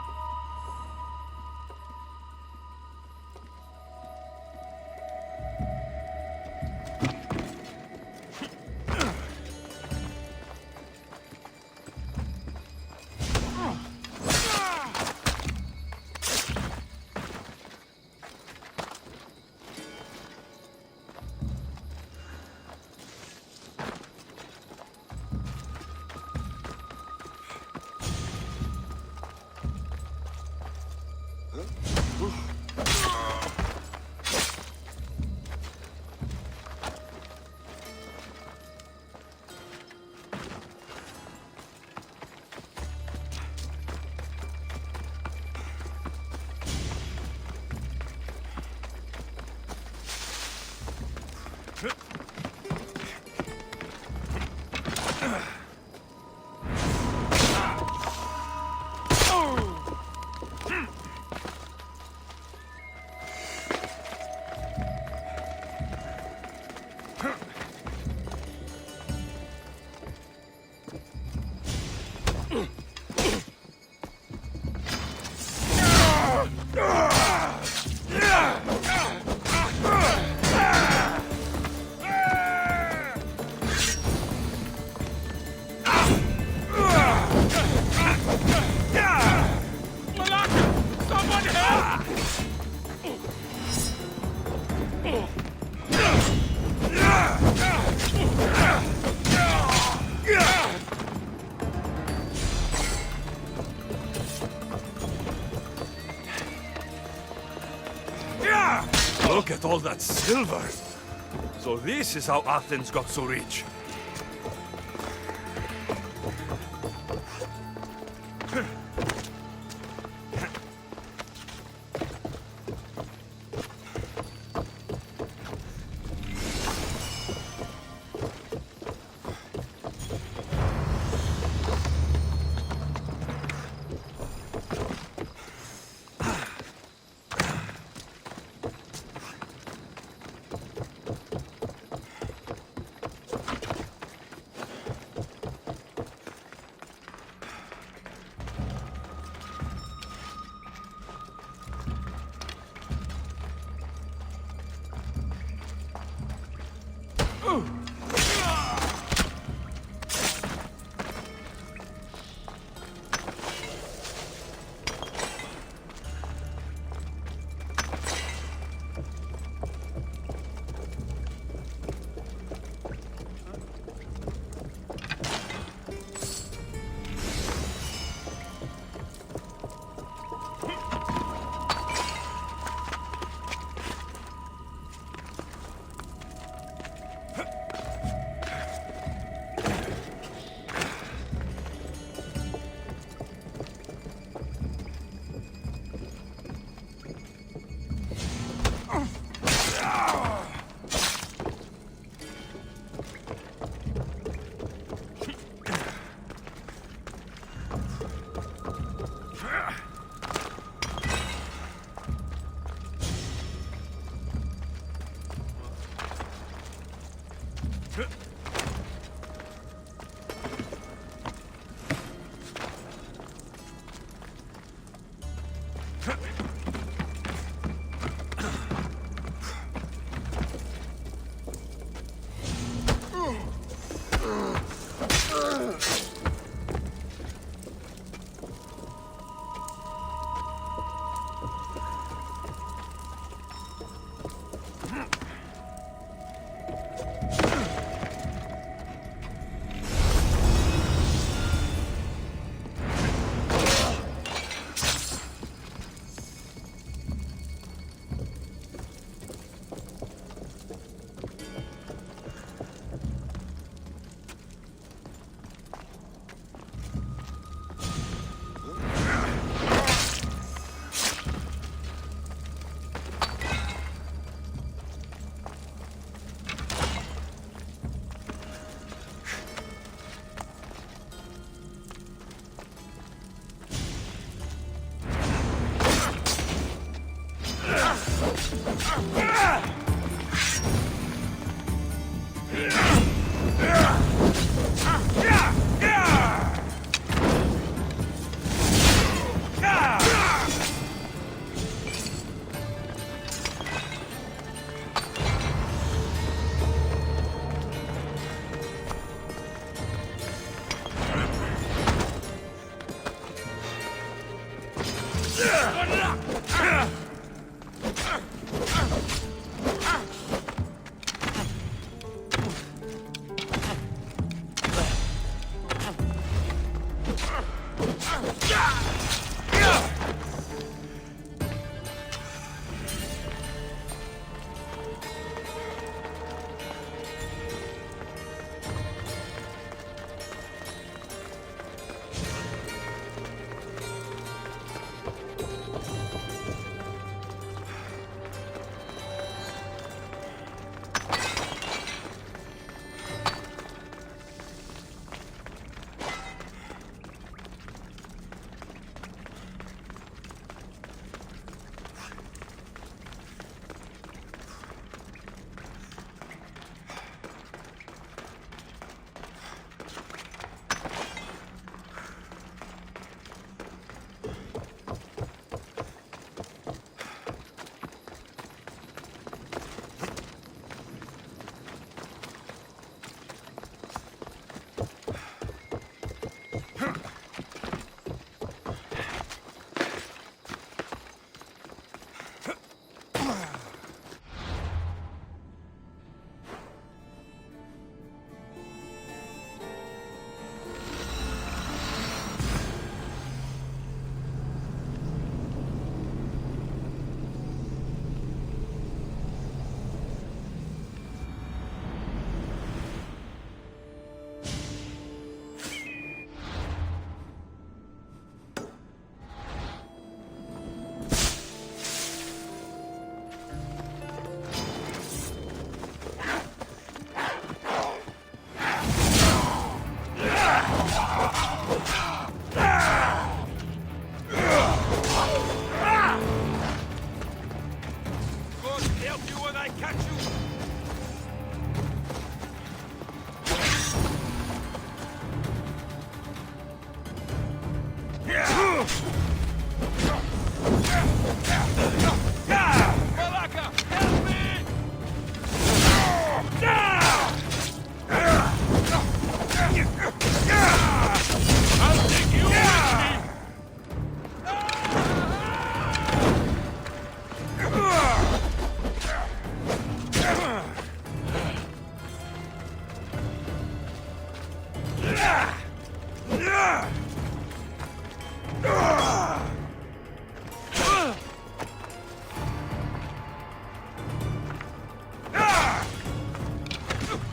at all that silver. So this is how Athens got so rich.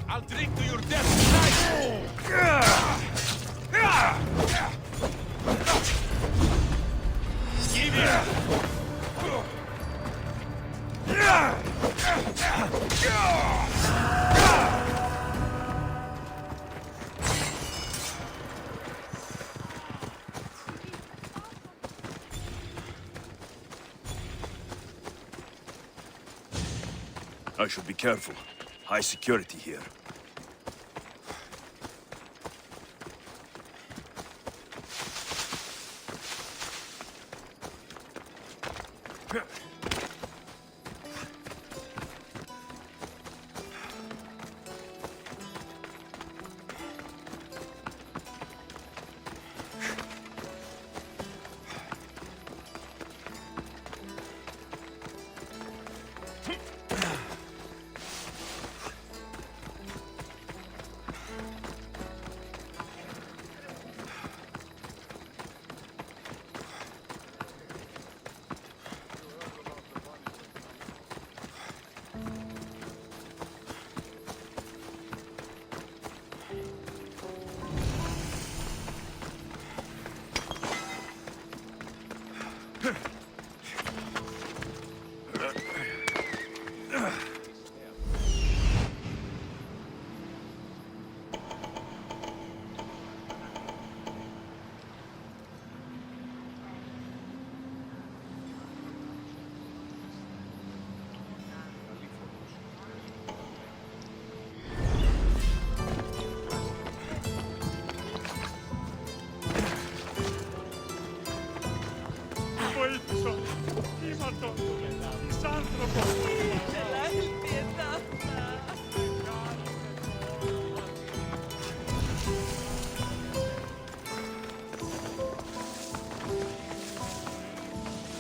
I'll drink to your death tonight! Give it! I should be careful. High security here.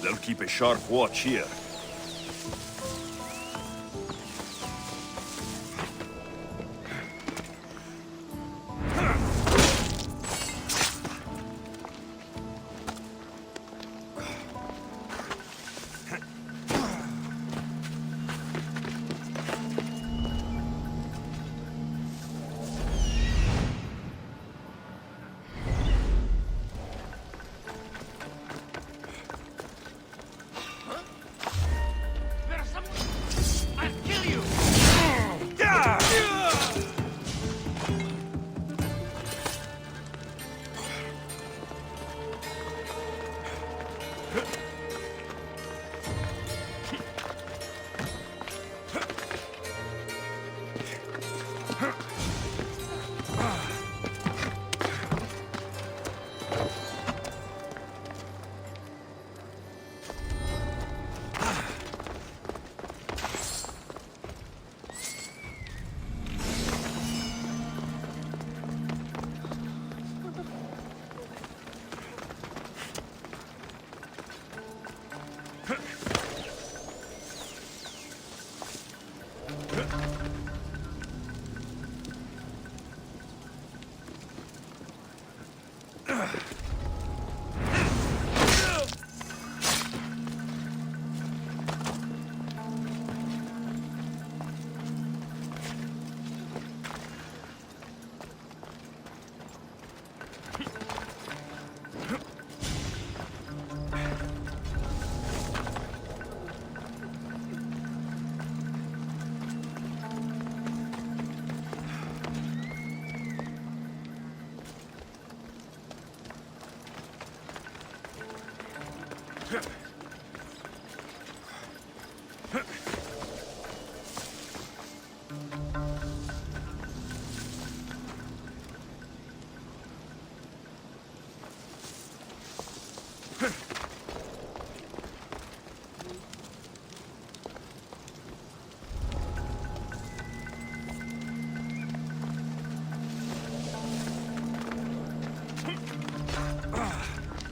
They'll keep a sharp watch here.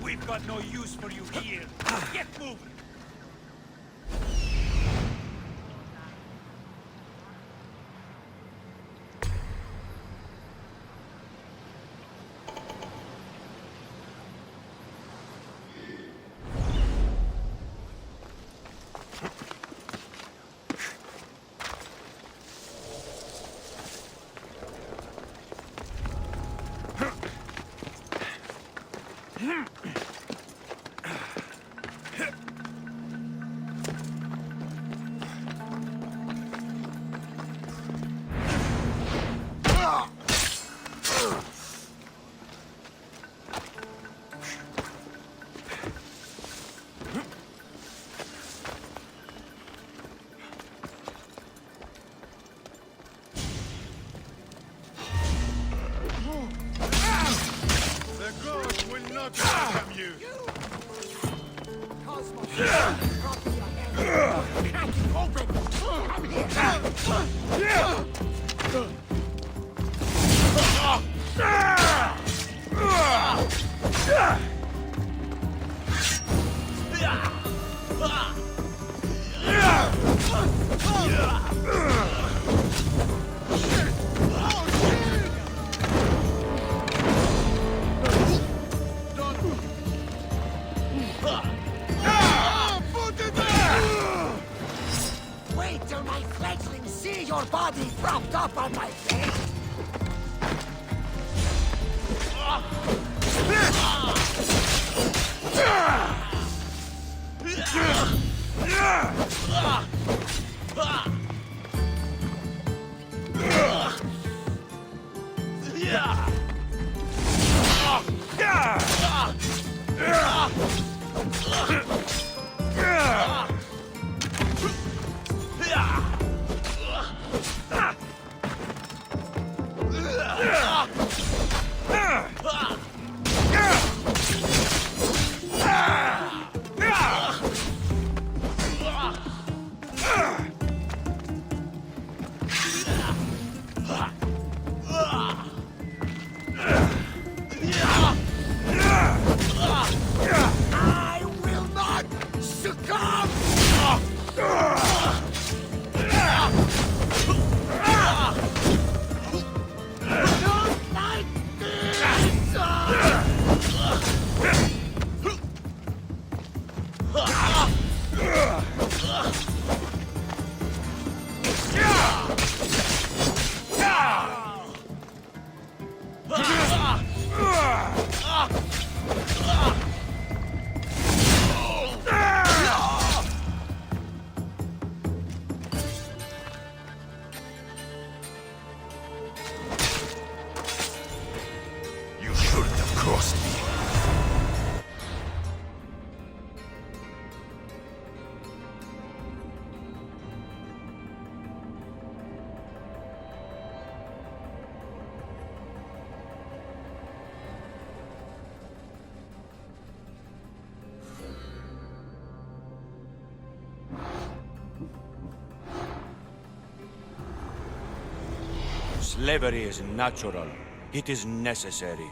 We've got no use for you here. Get moving! The gods will not welcome you. Wait till my fledglings see your body propped up on my plate! I will not succumb! Don't like You shouldn't have crossed me. Slavery is natural. It is necessary.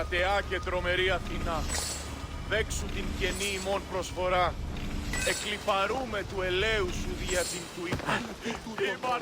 Ματαιά και τρομερή Αθηνά, δέξου την καινή ημών προσφορά. Εκλιπαρούμε του ελέου σου δια την του υπάρ.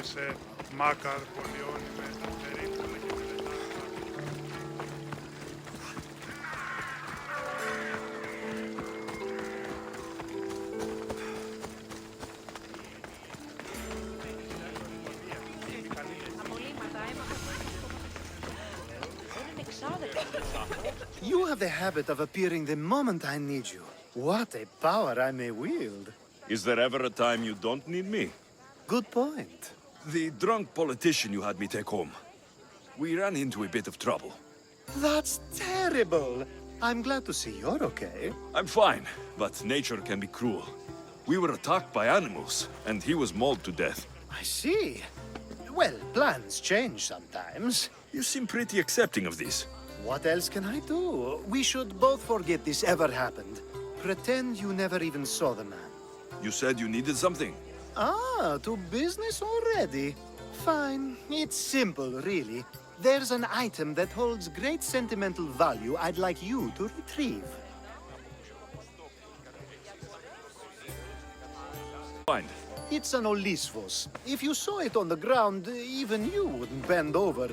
σε μάκαρ πολιόνιμε τα περίπτωλα και μελετάρτα. You have the habit of appearing the moment I need you. What a power I may wield. Is there ever a time you don't need me? Good point. The drunk politician you had me take home. We ran into a bit of trouble. That's terrible. I'm glad to see you're okay. I'm fine, but nature can be cruel. We were attacked by Animus, and he was mauled to death. I see. Well, plans change sometimes. You seem pretty accepting of this. What else can I do? We should both forget this ever happened. Pretend you never even saw the man. You said you needed something. Ah, to business already? Fine. It's simple, really. There's an item that holds great sentimental value I'd like you to retrieve. Fine. It's an Olisvos. If you saw it on the ground, even you wouldn't bend over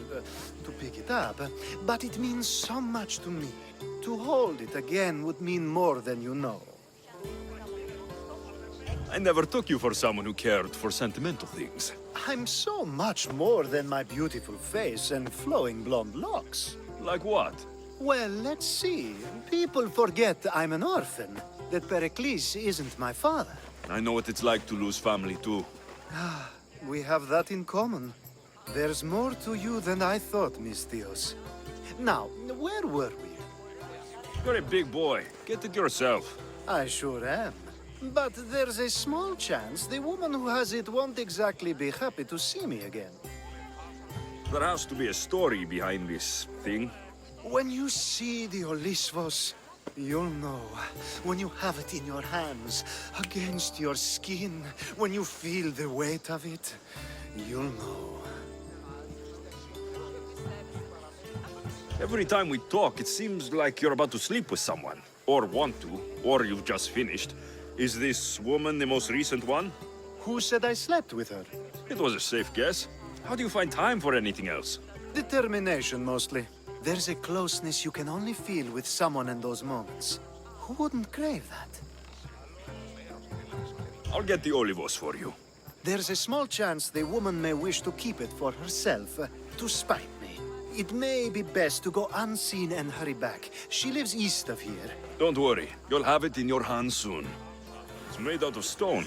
to pick it up. But it means so much to me. To hold it again would mean more than you know. I never took you for someone who cared for sentimental things. I'm so much more than my beautiful face and flowing blonde locks. Like what? Well, let's see. People forget I'm an orphan, that Pericles isn't my father. I know what it's like to lose family too. Ah, we have that in common. There's more to you than I thought, Misthios. Now, where were we? You're a big boy. Get it yourself. I sure am. But there's a small chance the woman who has it won't exactly be happy to see me again. There has to be a story behind this thing. When you see the Olisvos, you'll know. When you have it in your hands, against your skin, when you feel the weight of it, you'll know. Every time we talk, it seems like you're about to sleep with someone. Or want to, or you've just finished. Is this woman the most recent one? Who said I slept with her? It was a safe guess. How do you find time for anything else? Determination, mostly. There's a closeness you can only feel with someone in those moments. Who wouldn't crave that? I'll get the olivos for you. There's a small chance the woman may wish to keep it for herself, to spite me. It may be best to go unseen and hurry back. She lives east of here. Don't worry. You'll have it in your hands soon. It's made out of stone.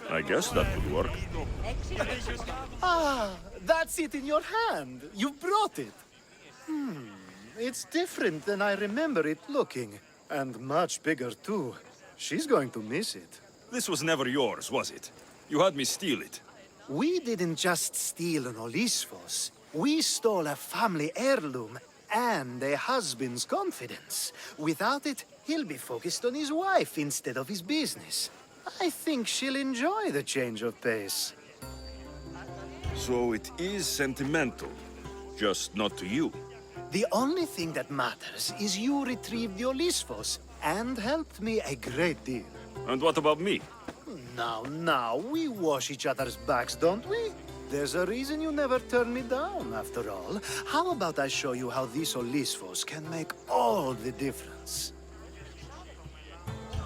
I guess that would work. Ah, that's it in your hand. You brought it. It's different than I remember it looking. And much bigger, too. She's going to miss it. This was never yours, was it? You had me steal it. We didn't just steal an Olisvos. We stole a family heirloom and a husband's confidence. Without it, he'll be focused on his wife instead of his business. I think she'll enjoy the change of pace. So it is sentimental, just not to you. The only thing that matters is you retrieved the Olisphos and helped me a great deal. And what about me? Now, we wash each other's backs, don't we? There's a reason you never turn me down, after all. How about I show you how these Olisphos can make all the difference?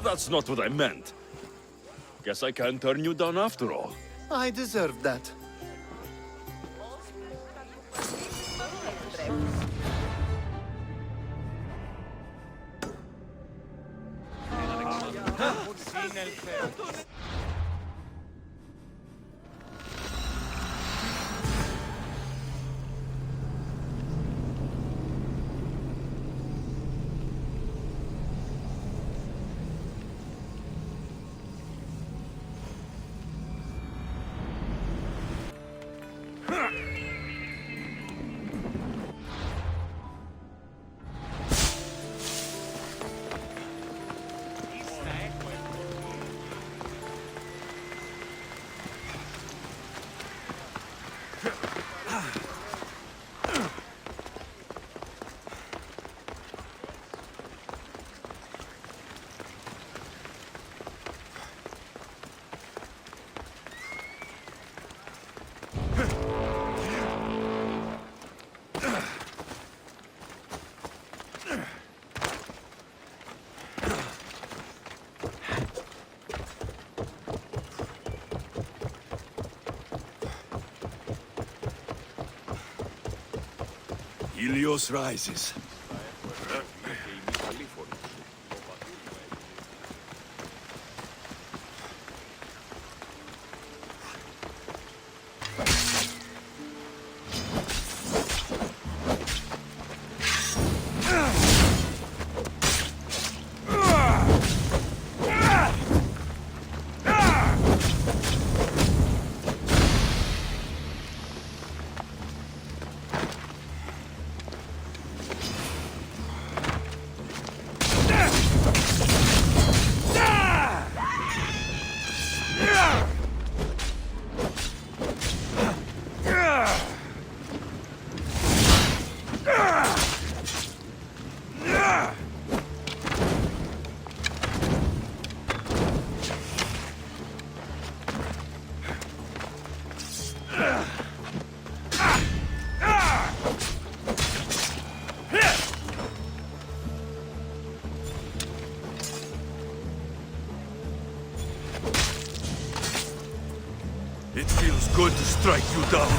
That's not what I meant. Guess I can't turn you down after all. I deserved that. Helios rises. It feels good to strike you down.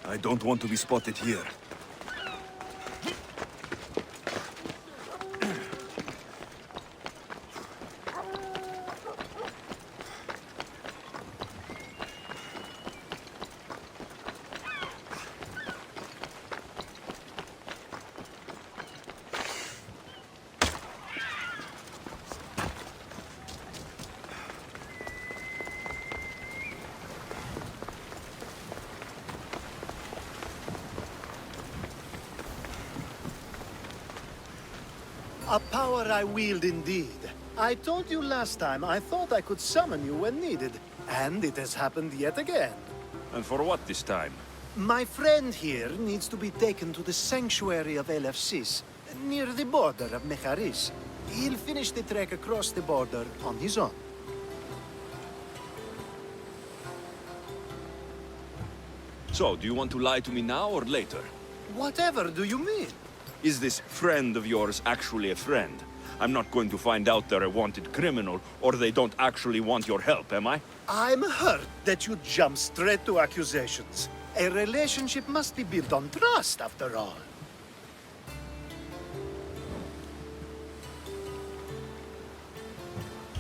I don't want to be spotted here. A power I wield indeed. I told you last time I thought I could summon you when needed, and it has happened yet again. And for what this time? My friend here needs to be taken to the sanctuary of Elefsis, near the border of Mecharis. He'll finish the trek across the border on his own. So, do you want to lie to me now or later? Whatever do you mean? Is this friend of yours actually a friend? I'm not going to find out they're a wanted criminal, or they don't actually want your help, am I? I'm hurt that you jump straight to accusations. A relationship must be built on trust, after all.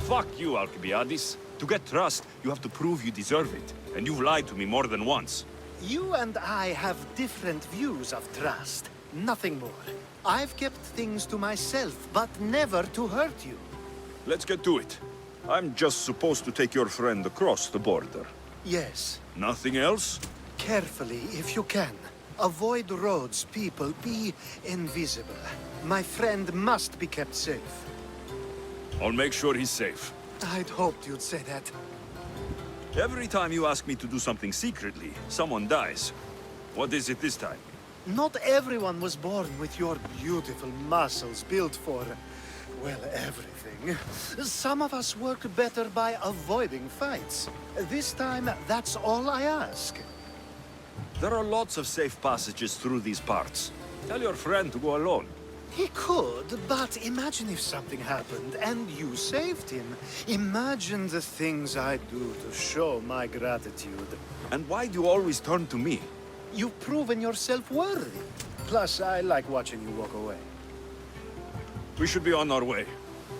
Fuck you, Alcibiades. To get trust, you have to prove you deserve it. And you've lied to me more than once. You and I have different views of trust. Nothing more. I've kept things to myself, but never to hurt you. Let's get to it. I'm just supposed to take your friend across the border. Yes. Nothing else? Carefully, if you can. Avoid roads, people. Be invisible. My friend must be kept safe. I'll make sure he's safe. I'd hoped you'd say that. Every time you ask me to do something secretly, someone dies. What is it this time? Not everyone was born with your beautiful muscles built for, well, everything. Some of us work better by avoiding fights. This time, that's all I ask. There are lots of safe passages through these parts. Tell your friend to go alone. He could, but imagine if something happened and you saved him. Imagine the things I'd do to show my gratitude. And why do you always turn to me? You've proven yourself worthy. Plus, I like watching you walk away. We should be on our way.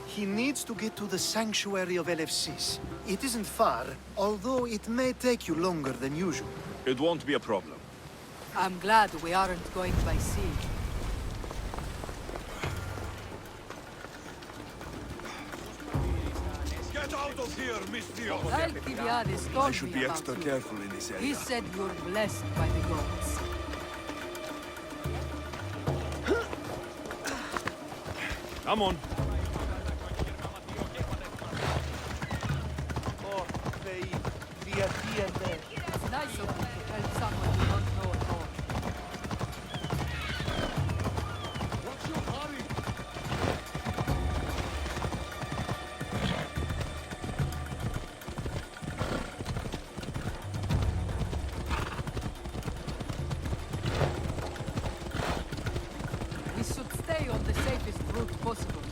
He needs to get to the sanctuary of Elefsis. It isn't far, although it may take you longer than usual. It won't be a problem. I'm glad we aren't going by sea. Get out of here, Mistio! Alcibiades told I should me be about extra you. careful in this area. He said you're blessed by the gods. Come on. Oh, Θεοί, διατίανται. It's nice of you to help someone you don't know at all. What's your hurry? We should stay on the safest route possible.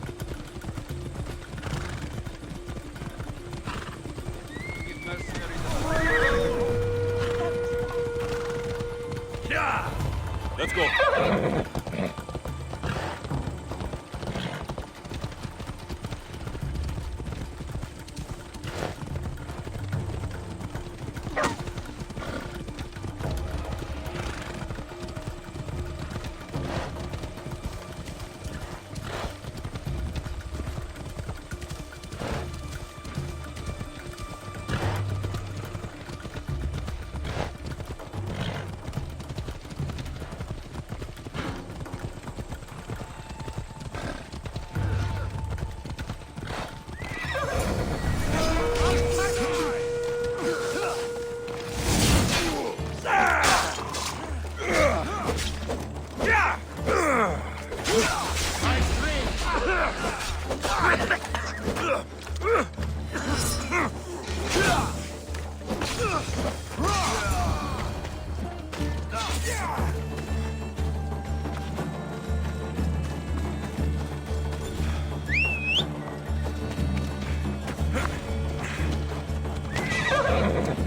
Let's go.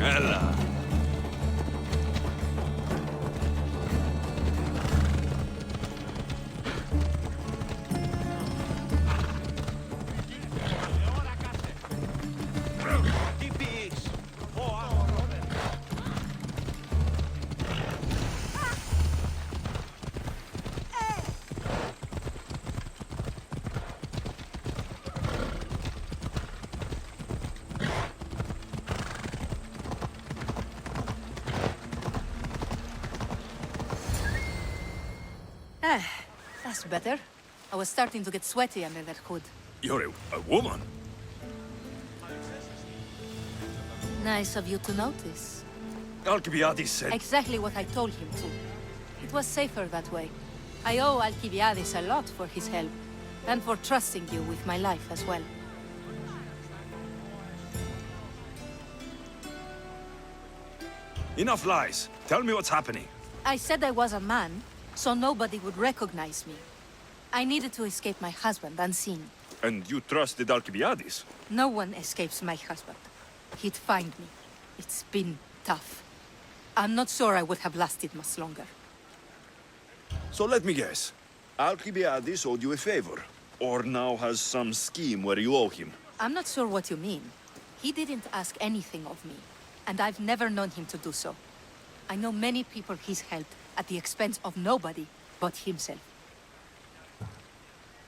Έλα. Τι πεις? That's better. I was starting to get sweaty under that hood. You're a woman? Nice of you to notice. Alcibiades said... Exactly what I told him to. It was safer that way. I owe Alcibiades a lot for his help, and for trusting you with my life as well. Enough lies. Tell me what's happening. I said I was a man, so nobody would recognize me. I needed to escape my husband unseen. And you trusted Alcibiades? No one escapes my husband. He'd find me. It's been tough. I'm not sure I would have lasted much longer. So let me guess. Alcibiades owed you a favor. Or now has some scheme where you owe him. I'm not sure what you mean. He didn't ask anything of me, and I've never known him to do so. I know many people he's helped at the expense of nobody but himself.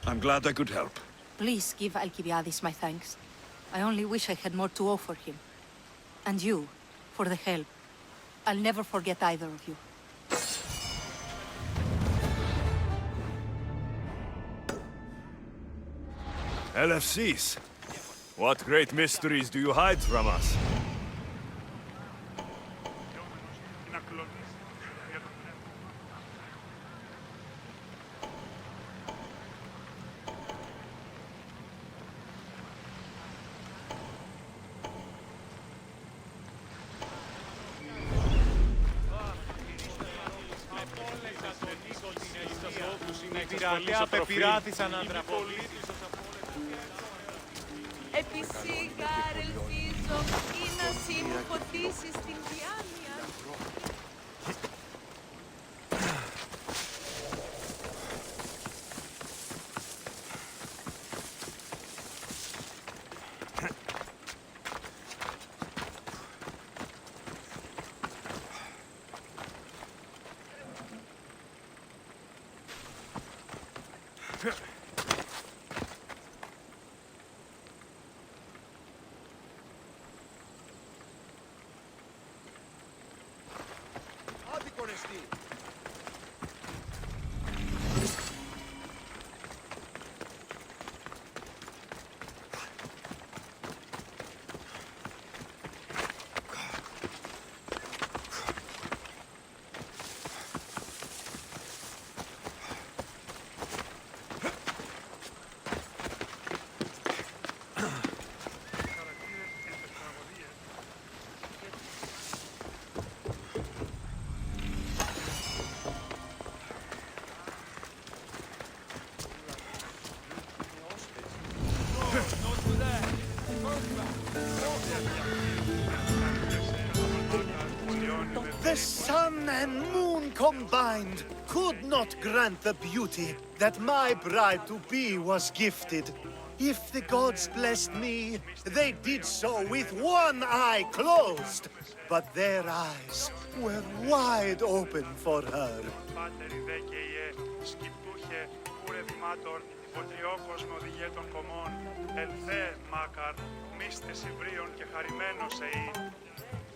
I'm glad I could help. Please give Alcibiades my thanks. I only wish I had more to offer him. And you, for the help. I'll never forget either of you. LFCs. What great mysteries do you hide from us? Επισήγαρ ελπίζω ή να συμφωτίσεις την διάνοια. The sun and moon combined could not grant the beauty that my bride-to-be was gifted. If the gods blessed me, they did so with one eye closed. But their eyes were wide open for her.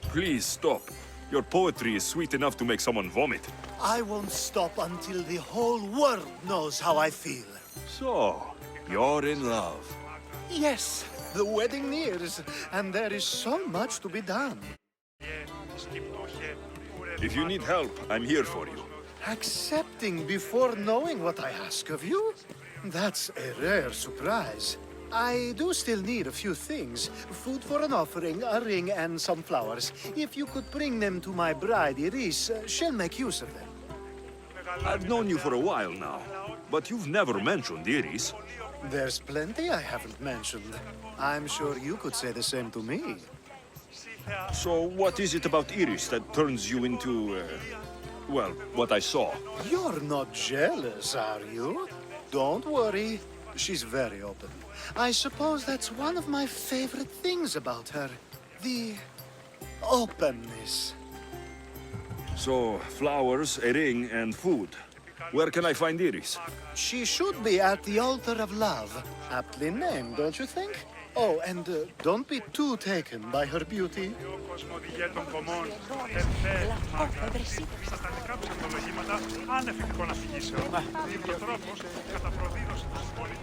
Please stop. Your poetry is sweet enough to make someone vomit. I won't stop until the whole world knows how I feel. So, you're in love. Yes, the wedding nears, and there is so much to be done. If you need help, I'm here for you. Accepting before knowing what I ask of you? That's a rare surprise. I do still need a few things. Food for an offering, a ring, and some flowers. If you could bring them to my bride, Iris, she'll make use of them. I've known you for a while now, but you've never mentioned Iris. There's plenty I haven't mentioned. I'm sure you could say the same to me. So what is it about Iris that turns you into, well, what I saw? You're not jealous, are you? Don't worry. She's very open. I suppose that's one of my favorite things about her. The openness. So, flowers, a ring, and food. Where can I find Iris? She should be at the altar of love. Aptly named, don't you think? Oh, and don't be too taken by her beauty. Κοσμοδιέτων κομμών, στα ταλικά ψευδολογήματα ανεφικτικών αφηγήσεων. Είναι ο τρόπος κατά προδίδωση της πολιτικής.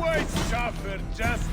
Way tougher, just...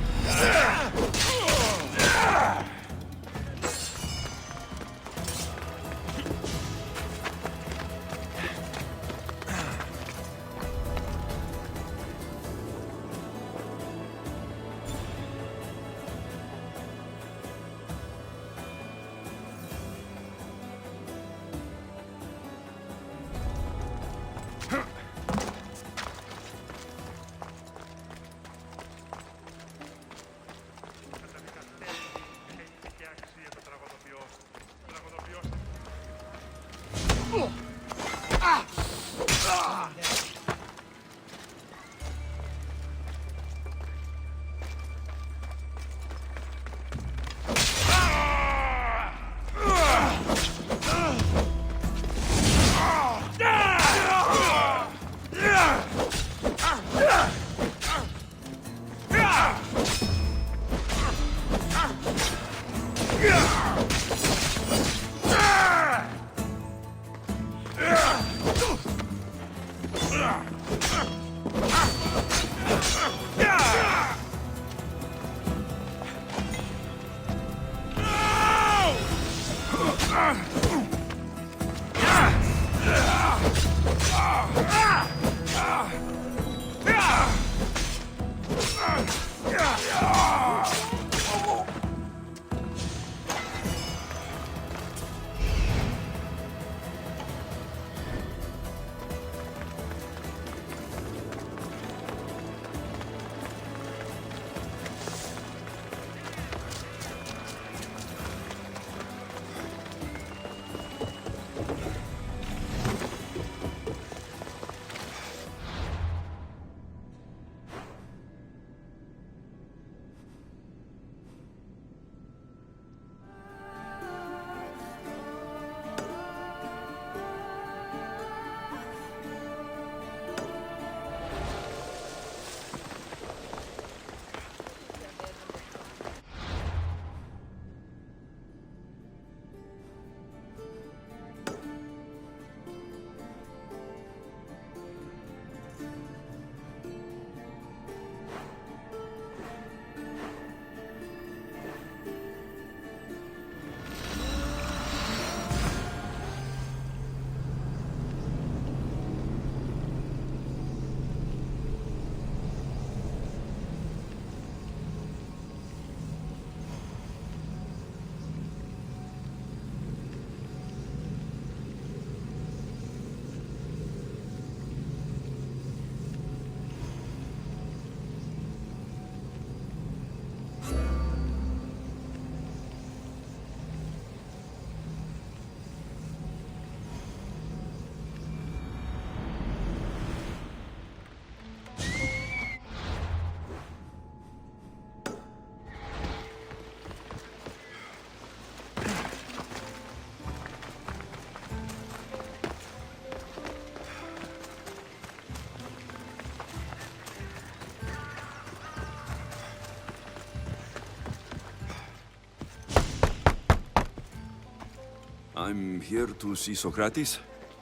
I'm here to see Sokrates.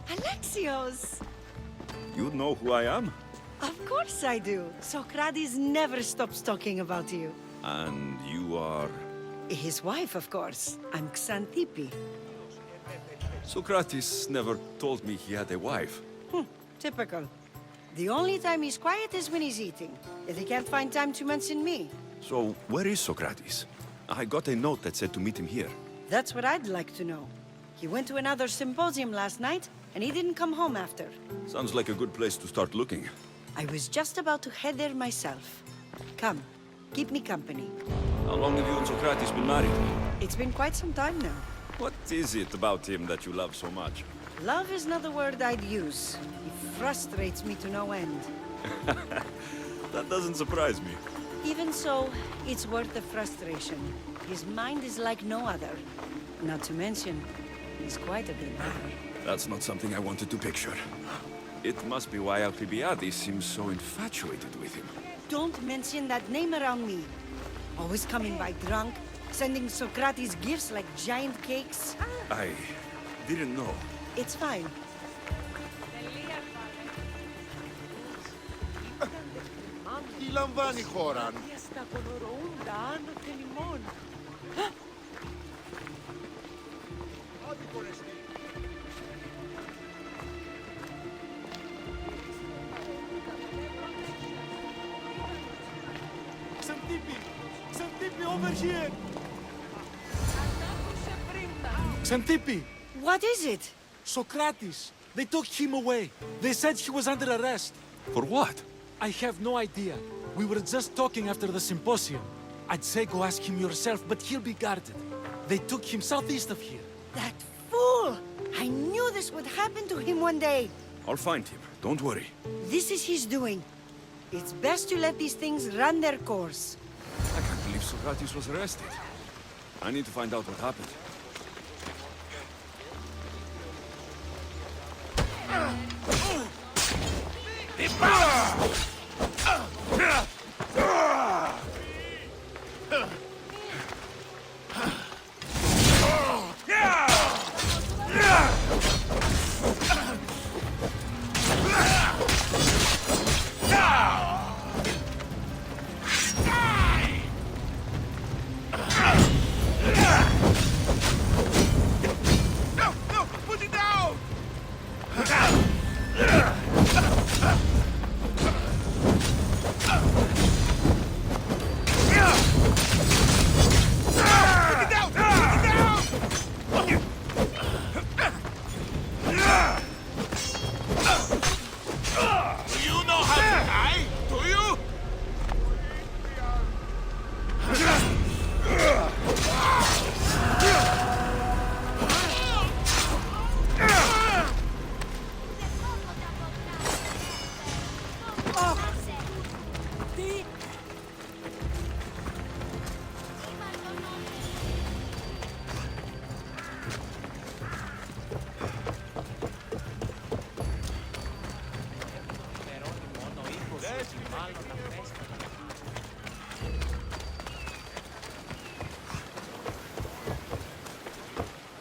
Alexios! You know who I am? Of course I do. Sokrates never stops talking about you. And you are... His wife, of course. I'm Xanthippe. Sokrates never told me he had a wife. Typical. The only time he's quiet is when he's eating. If he can't find time to mention me. So, where is Sokrates? I got a note that said to meet him here. That's what I'd like to know. He went to another symposium last night, and he didn't come home after. Sounds like a good place to start looking. I was just about to head there myself. Come, keep me company. How long have you and Sokrates been married? It's been quite some time now. What is it about him that you love so much? Love is not the word I'd use. He frustrates me to no end. That doesn't surprise me. Even so, it's worth the frustration. His mind is like no other. Not to mention, he's quite a bit better. That's not something I wanted to picture. It must be why Alcibiades seems so infatuated with him. Don't mention that name around me. Always coming by drunk, sending Socrates gifts like giant cakes. I didn't know. It's fine. Τι λαμβάνει η χώρα? Xanthippe, over here! Xanthippe! What is it? Sokrates. They took him away. They said he was under arrest. For what? I have no idea. We were just talking after the symposium. I'd say go ask him yourself, but he'll be guarded. They took him southeast of here. That fool! I knew this would happen to him one day. I'll find him. Don't worry. This is his doing. It's best to let these things run their course. I can't believe Sokrates was arrested. I need to find out what happened.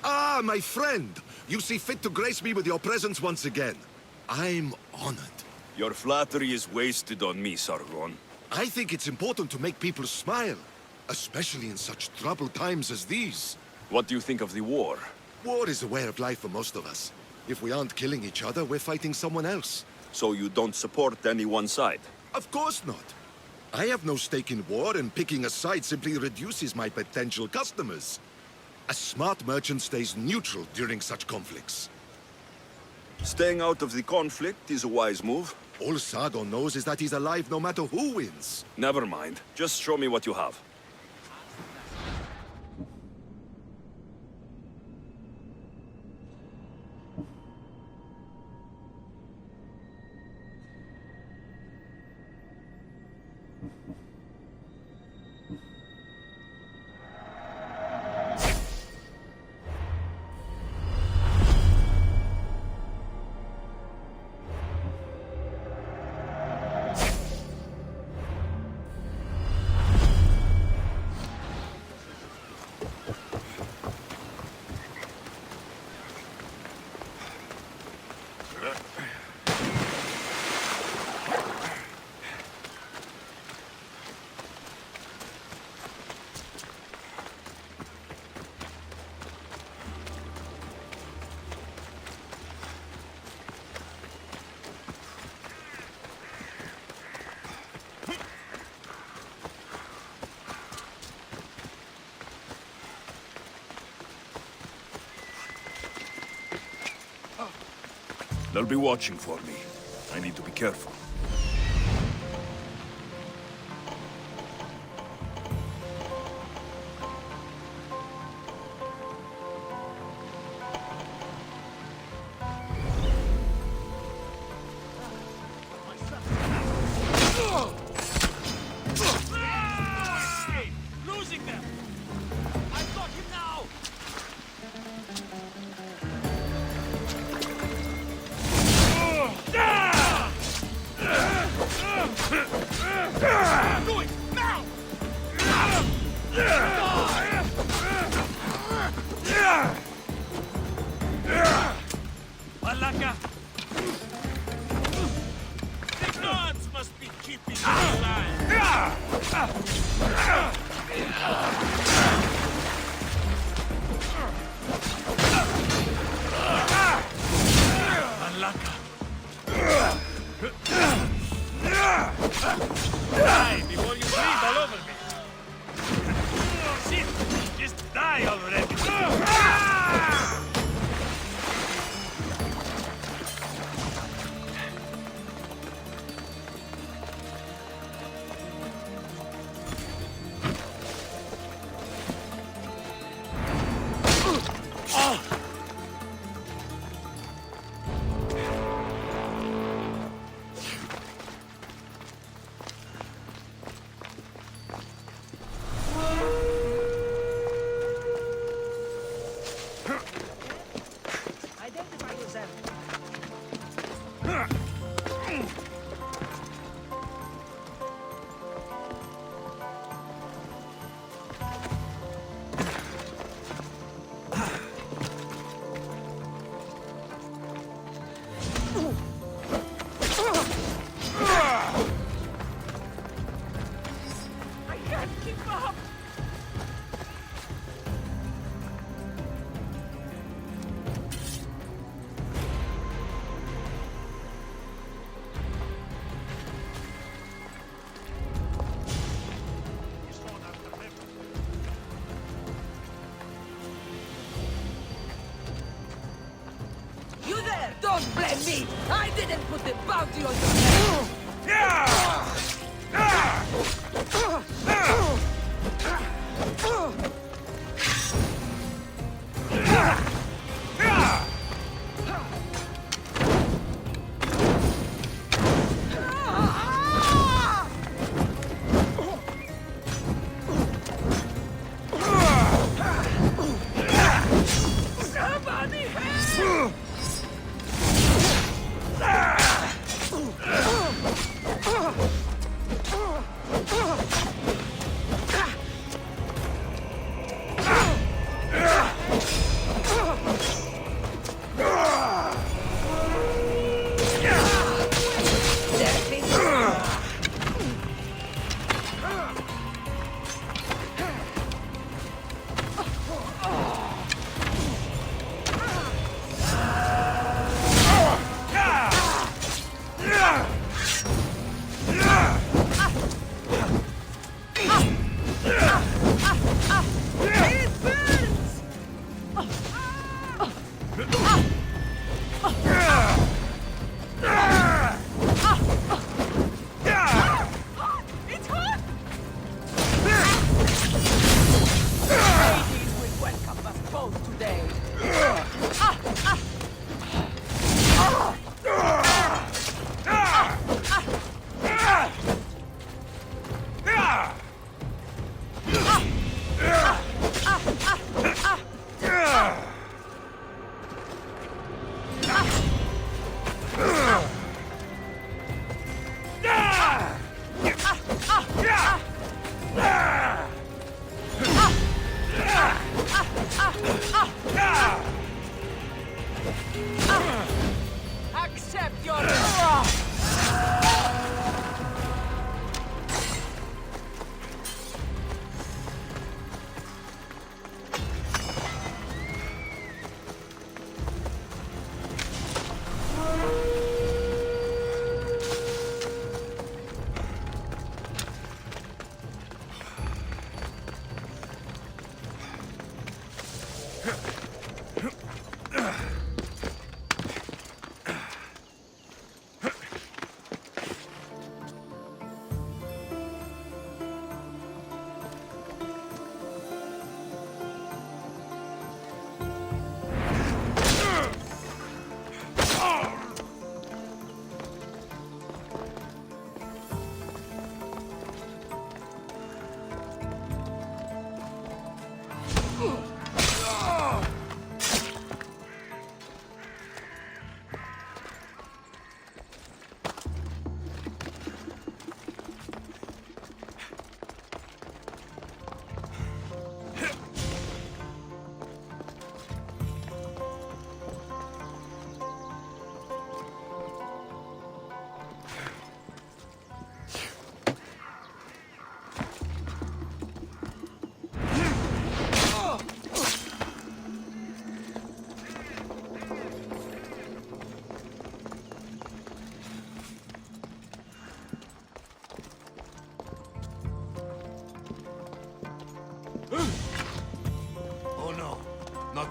Ah, my friend! You see fit to grace me with your presence once again. I'm honored. Your flattery is wasted on me, Sargon. I think it's important to make people smile, especially in such troubled times as these. What do you think of the war? War is a way of life for most of us. If we aren't killing each other, we're fighting someone else. So you don't support any one side? Of course not. I have no stake in war, and picking a side simply reduces my potential customers. A smart merchant stays neutral during such conflicts. Staying out of the conflict is a wise move. All Sargon knows is that he's alive no matter who wins. Never mind. Just show me what you have. They'll be watching for me. I need to be careful. Losing them! I've got him now! Do it! Now! Malaka! The gods must be keeping me alive! Malaka! Die before you breathe all over me! Shit! Just die already! Identify yourself. I can't keep up! You there! Don't blame me! I didn't put the bounty on your head! Somebody help!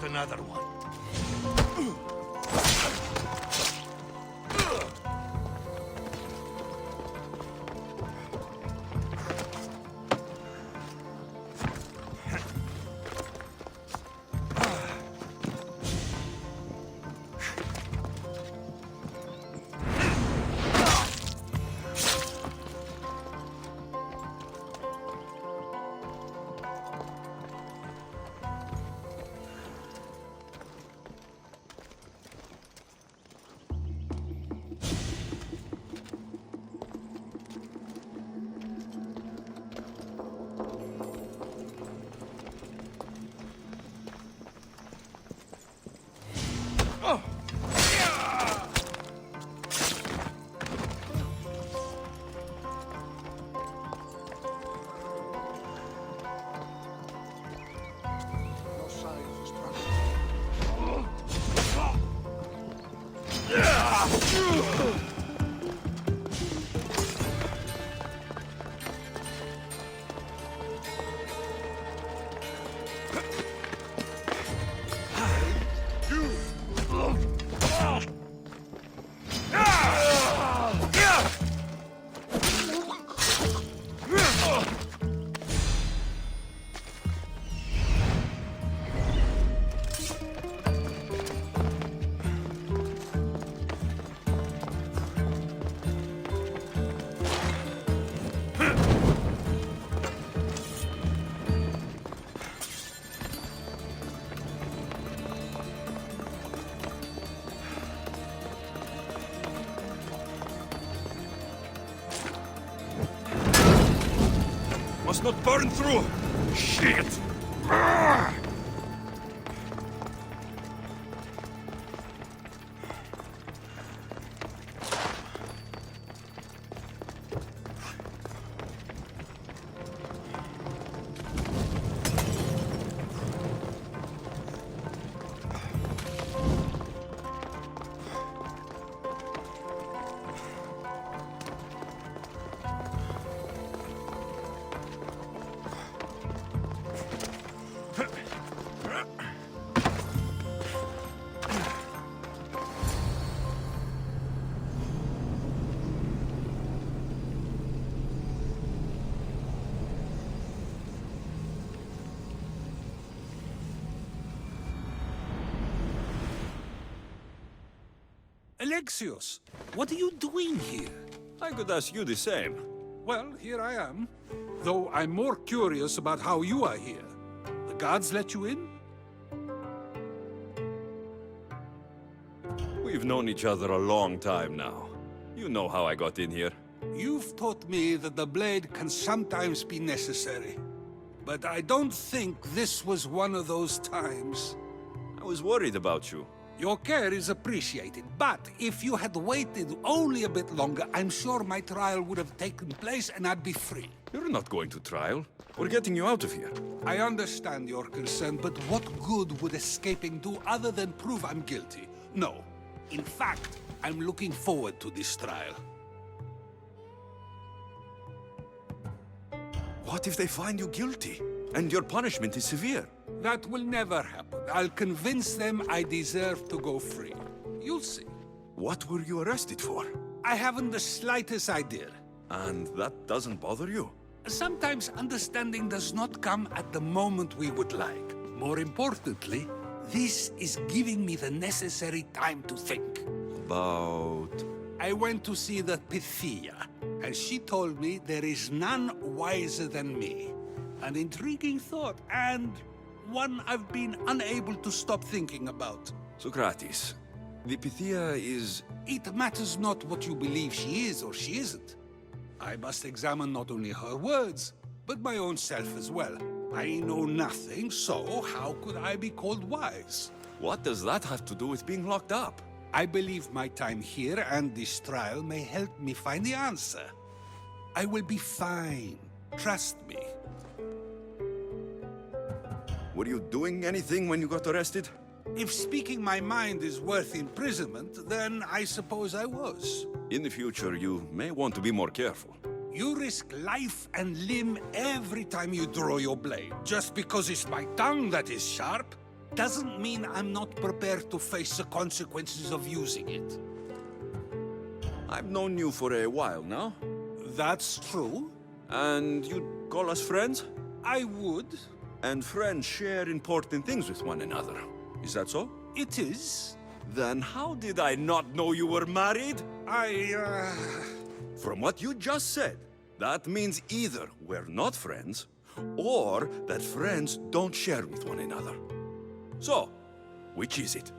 another one. Must not burn through! Shit! Alexios, what are you doing here? I could ask you the same. Well, here I am. Though I'm more curious about how you are here. The guards let you in? We've known each other a long time now. You know how I got in here. You've taught me that the blade can sometimes be necessary. But I don't think this was one of those times. I was worried about you. Your care is appreciated, but if you had waited only a bit longer, I'm sure my trial would have taken place and I'd be free. You're not going to trial. We're getting you out of here. I understand your concern, but what good would escaping do other than prove I'm guilty? No. In fact, I'm looking forward to this trial. What if they find you guilty? And your punishment is severe? That will never happen. I'll convince them I deserve to go free. You'll see. What were you arrested for? I haven't the slightest idea. And that doesn't bother you? Sometimes understanding does not come at the moment we would like. More importantly, this is giving me the necessary time to think. About... I went to see the Pythia, and she told me there is none wiser than me. An intriguing thought, and one I've been unable to stop thinking about. Sokrates, the Pythia is... It matters not what you believe she is or she isn't. I must examine not only her words, but my own self as well. I know nothing, so how could I be called wise? What does that have to do with being locked up? I believe my time here and this trial may help me find the answer. I will be fine. Trust me. Were you doing anything when you got arrested? If speaking my mind is worth imprisonment, then I suppose I was. In the future, you may want to be more careful. You risk life and limb every time you draw your blade, just because it's my tongue that is sharp. doesn't mean I'm not prepared to face the consequences of using it. I've known you for a while now. That's true. And you'd call us friends? I would. And friends share important things with one another. Is that so? It is. Then how did I not know you were married? From what you just said, that means either we're not friends, or that friends don't share with one another. So, which is it?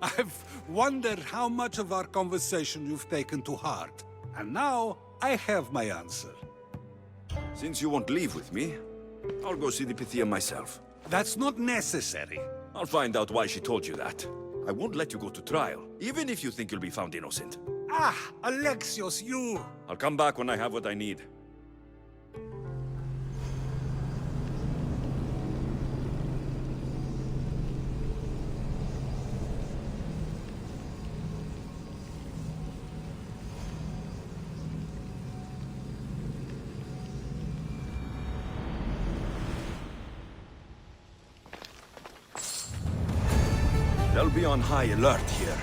I've wondered how much of our conversation you've taken to heart. And now, I have my answer. Since you won't leave with me, I'll go see the Pythia myself. That's not necessary. I'll find out why she told you that. I won't let you go to trial, even if you think you'll be found innocent. Ah, Alexios, you... I'll come back when I have what I need. They'll be on high alert here.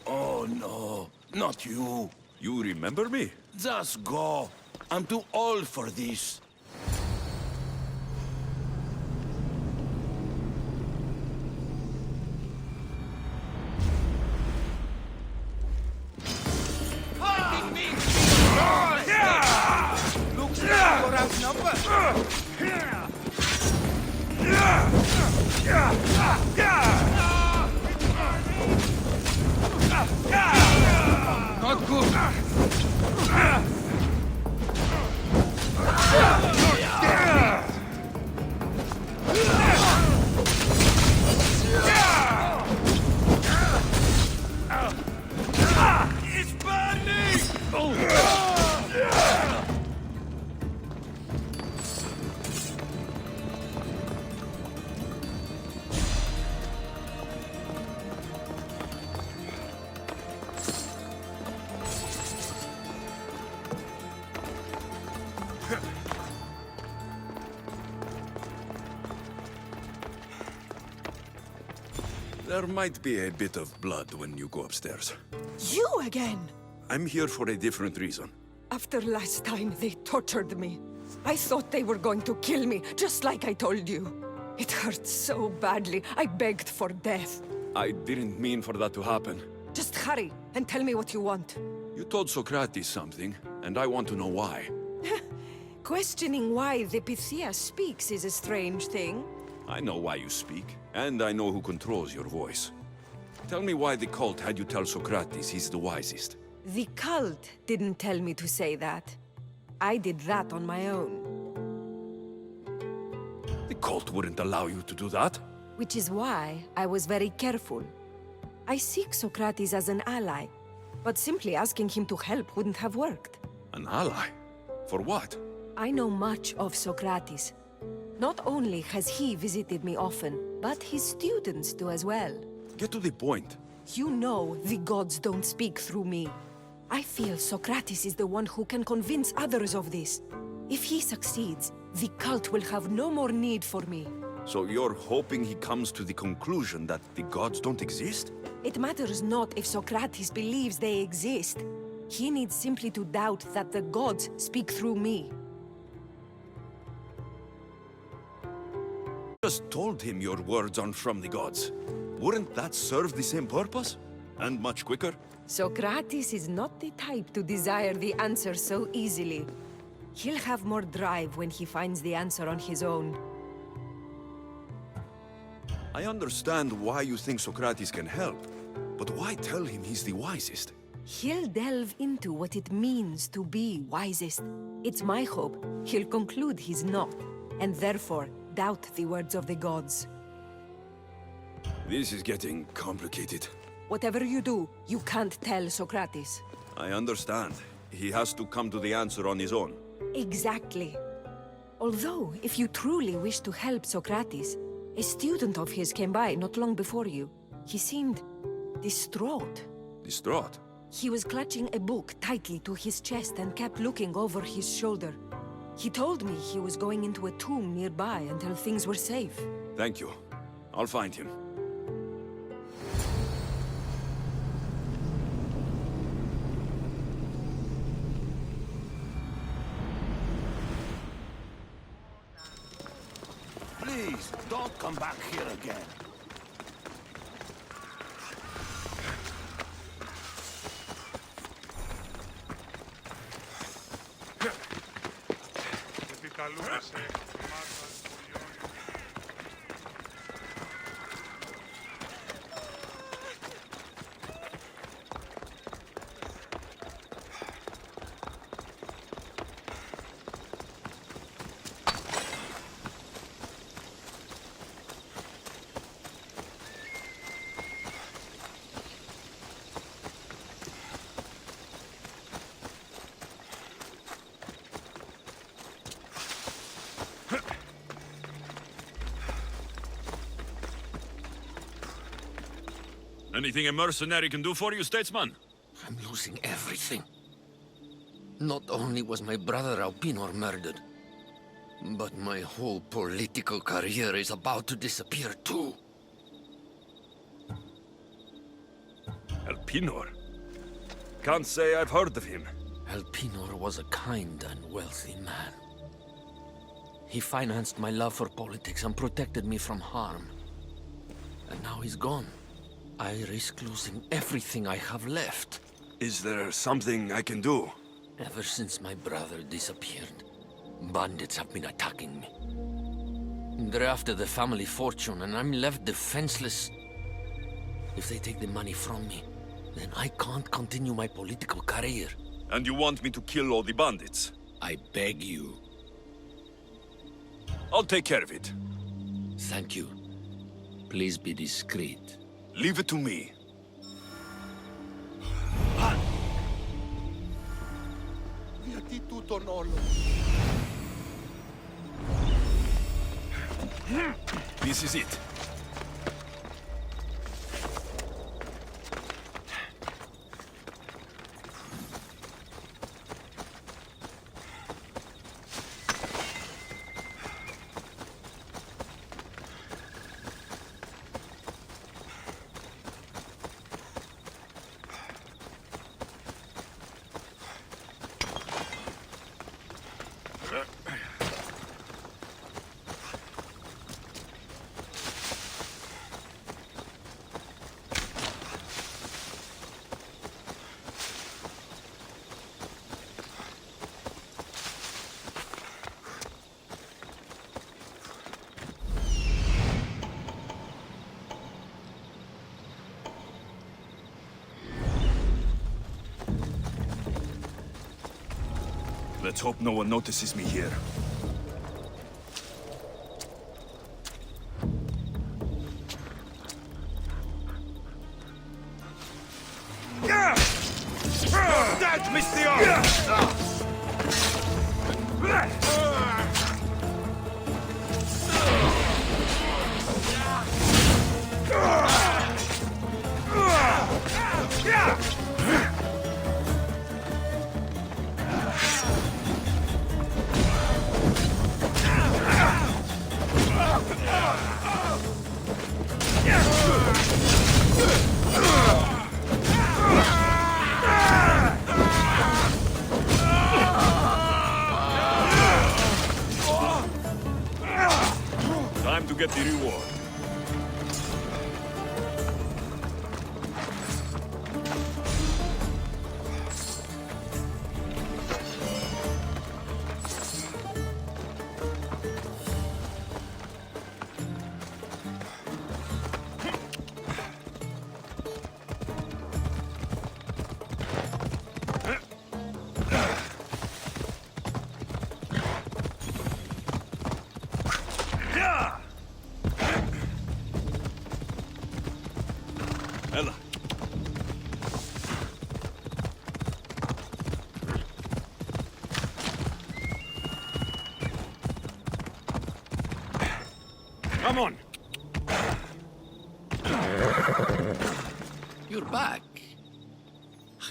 Oh no, not you. You remember me? Just go. I'm too old for this. Looks like you're outnumbered. Not good. It's burning! There might be a bit of blood when you go upstairs. You again? I'm here for a different reason. After last time, they tortured me. I thought they were going to kill me, just like I told you. It hurt so badly, I begged for death. I didn't mean for that to happen. Just hurry, and tell me what you want. You told Sokrates something, and I want to know why. Questioning why the Pythia speaks is a strange thing. I know why you speak, and I know who controls your voice. Tell me why the cult had you tell Sokrates he's the wisest. The cult didn't tell me to say that. I did that on my own. The cult wouldn't allow you to do that. Which is why I was very careful. I seek Sokrates as an ally, but simply asking him to help wouldn't have worked. An ally? For what? I know much of Sokrates. Not only has he visited me often, but his students do as well. Get to the point. You know the gods don't speak through me. I feel Sokrates is the one who can convince others of this. If he succeeds, the cult will have no more need for me. So you're hoping he comes to the conclusion that the gods don't exist? It matters not if Sokrates believes they exist. He needs simply to doubt that the gods speak through me. Just told him your words aren't from the gods. Wouldn't that serve the same purpose? And much quicker? Sokrates is not the type to desire the answer so easily. He'll have more drive when he finds the answer on his own. I understand why you think Sokrates can help, but why tell him he's the wisest? He'll delve into what it means to be wisest. It's my hope he'll conclude he's not, and therefore doubt the words of the gods. This is getting complicated. Whatever you do, you can't tell Sokrates. I understand. He has to come to the answer on his own. Exactly. Although, if you truly wish to help Sokrates, a student of his came by not long before you. He seemed distraught. Distraught? He was clutching a book tightly to his chest and kept looking over his shoulder. He told me he was going into a tomb nearby until things were safe. Thank you. I'll find him. Please, don't come back here again. Anything a mercenary can do for you, statesman? I'm losing everything. Not only was my brother Alpinor murdered, but my whole political career is about to disappear too. Alpinor? Can't say I've heard of him. Alpinor was a kind and wealthy man. He financed my love for politics and protected me from harm. And now he's gone. I risk losing everything I have left. Is there something I can do? Ever since my brother disappeared, bandits have been attacking me. They're after the family fortune, and I'm left defenseless. If they take the money from me, then I can't continue my political career. And you want me to kill all the bandits? I beg you. I'll take care of it. Thank you. Please be discreet. Leave it to me. Γιατί τούτον όλο. This is it. Let's hope no one notices me here. That missed the arm! Time to get the reward. Come on! You're back.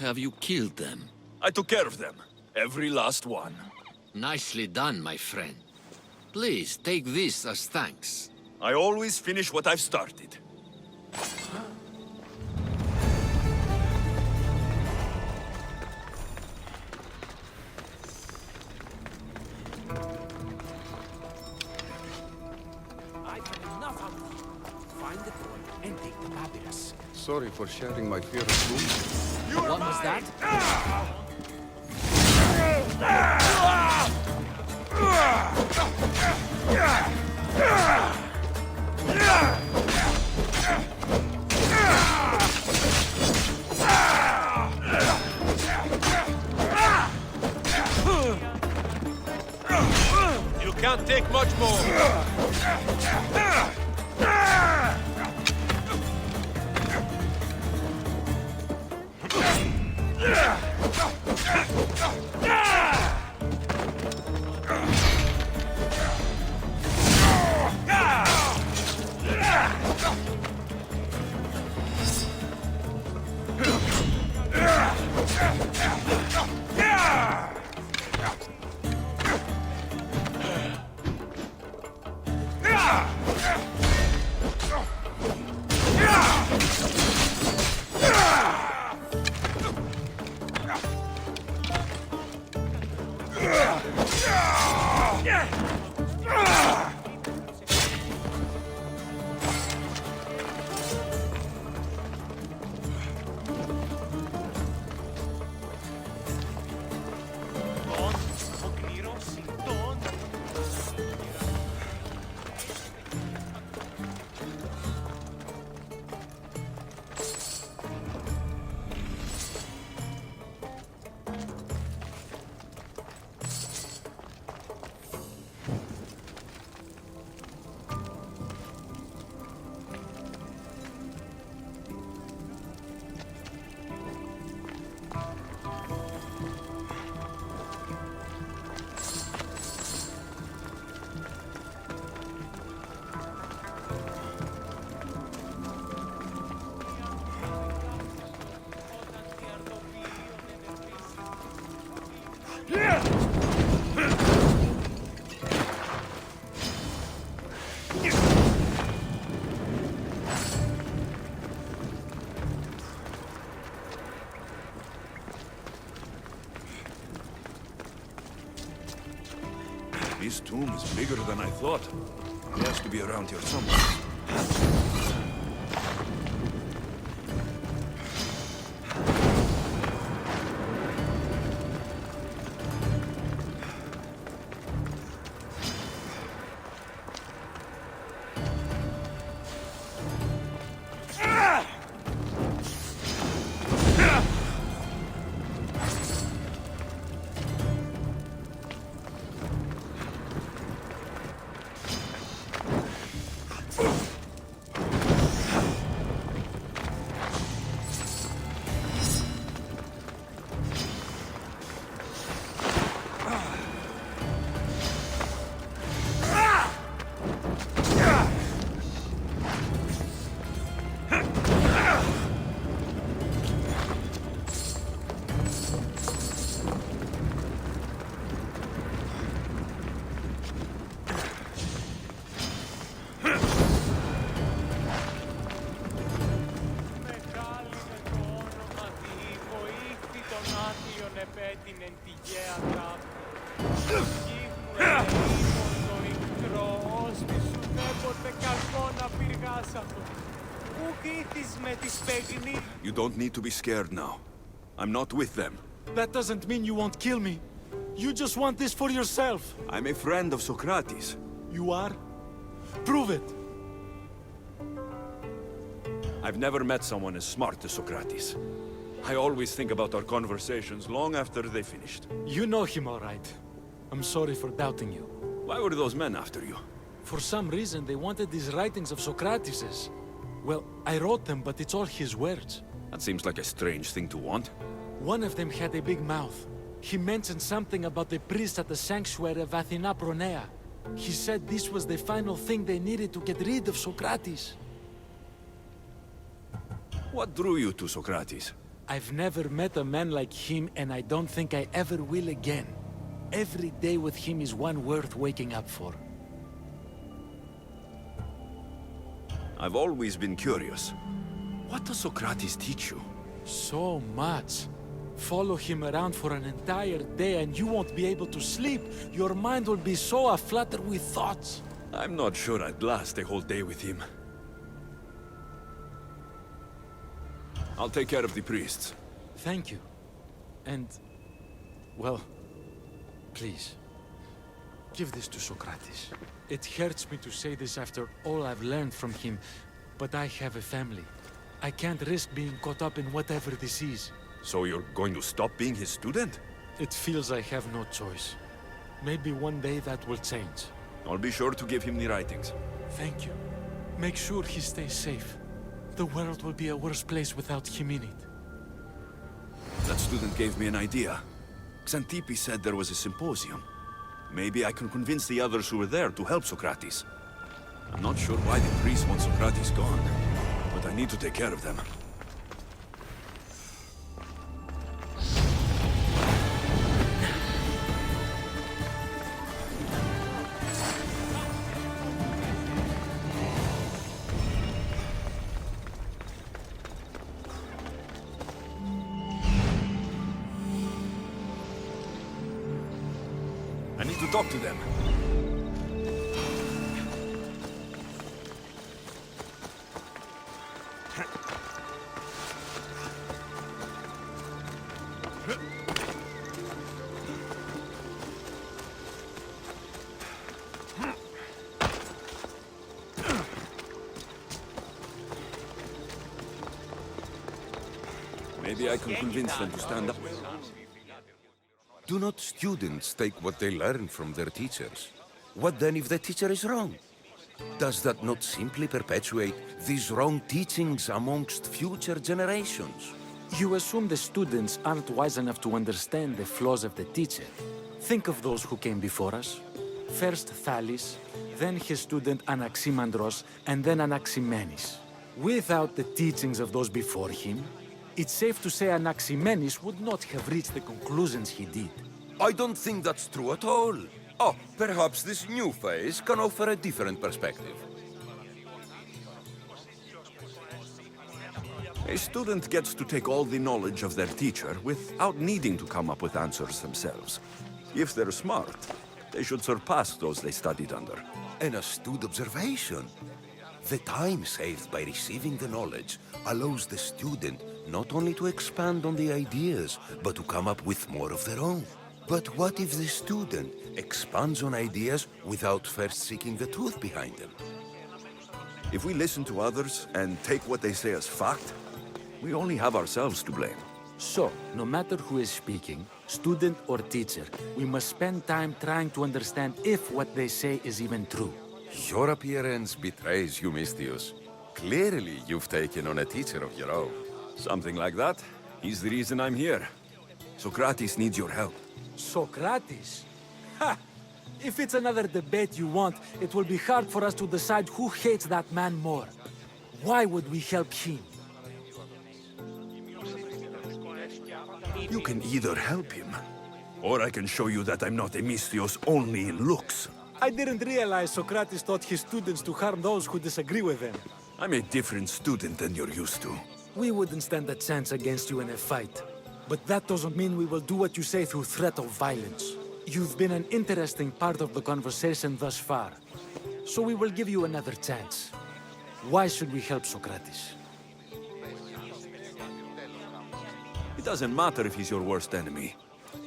Have you killed them? I took care of them. Every last one. Nicely done, my friend. Please, take this as thanks. I always finish what I've started. I've had enough of you. Find the boy and take the papyrus. Sorry for sharing my fear of doom. What was that? You can't take much more. This tomb is bigger than I thought. It has to be around here somewhere. You don't need to be scared now. I'm not with them. That doesn't mean you won't kill me. You just want this for yourself. I'm a friend of Sokrates. You are? Prove it. I've never met someone as smart as Sokrates. I always think about our conversations long after they finished. You know him all right. I'm sorry for doubting you. Why were those men after you? For some reason, they wanted these writings of Socrates's. Well, I wrote them, but it's all his words. That seems like a strange thing to want. One of them had a big mouth. He mentioned something about the priest at the sanctuary of Athena Pronea. He said this was the final thing they needed to get rid of Sokrates. What drew you to Sokrates? I've never met a man like him, and I don't think I ever will again. Every day with him is one worth waking up for. I've always been curious. What does Sokrates teach you? So much. Follow him around for an entire day and you won't be able to sleep. Your mind will be so aflutter with thoughts. I'm not sure I'd last a whole day with him. I'll take care of the priests. Thank you. And, well, please, give this to Sokrates. It hurts me to say this after all I've learned from him, but I have a family. I can't risk being caught up in whatever this is. So you're going to stop being his student? It feels I have no choice. Maybe one day that will change. I'll be sure to give him the writings. Thank you. Make sure he stays safe. The world will be a worse place without him in it. That student gave me an idea. Xantippe said there was a symposium. Maybe I can convince the others who were there to help Sokrates. I'm not sure why the priests want Sokrates gone, but I need to take care of them. I need to talk to them. Maybe I can convince them to stand up. Do not students take what they learn from their teachers? What then if the teacher is wrong? Does that not simply perpetuate these wrong teachings amongst future generations? You assume the students aren't wise enough to understand the flaws of the teacher. Think of those who came before us. First Thales, then his student Anaximandros, and then Anaximenes. Without the teachings of those before him, it's safe to say Anaximenes would not have reached the conclusions he did. I don't think that's true at all. Oh, perhaps this new phase can offer a different perspective. A student gets to take all the knowledge of their teacher without needing to come up with answers themselves. If they're smart, they should surpass those they studied under. An astute observation. The time saved by receiving the knowledge allows the student not only to expand on the ideas, but to come up with more of their own. But what if the student expands on ideas without first seeking the truth behind them? If we listen to others and take what they say as fact, we only have ourselves to blame. So, no matter who is speaking, student or teacher, we must spend time trying to understand if what they say is even true. Your appearance betrays you, Mystius. Clearly, you've taken on a teacher of your own. Something like that. He's the reason I'm here. Sokrates needs your help. Sokrates? Ha! If it's another debate you want, it will be hard for us to decide who hates that man more. Why would we help him? You can either help him, or I can show you that I'm not a Mystios only in looks. I didn't realize Sokrates taught his students to harm those who disagree with them. I'm a different student than you're used to. We wouldn't stand a chance against you in a fight. But that doesn't mean we will do what you say through threat of violence. You've been an interesting part of the conversation thus far. So we will give you another chance. Why should we help Sokrates? It doesn't matter if he's your worst enemy.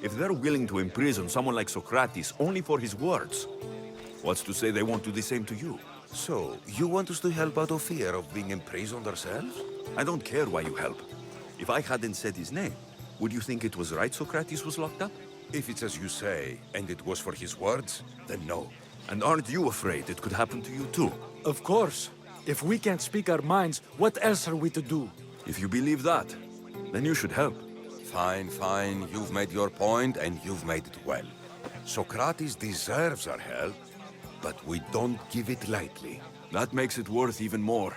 If they're willing to imprison someone like Sokrates only for his words, what's to say they won't do the same to you? So, you want us to help out of fear of being imprisoned ourselves? I don't care why you help. If I hadn't said his name, would you think it was right Sokrates was locked up? If it's as you say, and it was for his words, then no. And aren't you afraid it could happen to you too? Of course. If we can't speak our minds, what else are we to do? If you believe that, then you should help. Fine, fine. You've made your point, and you've made it well. Sokrates deserves our help. but we don't give it lightly. That makes it worth even more.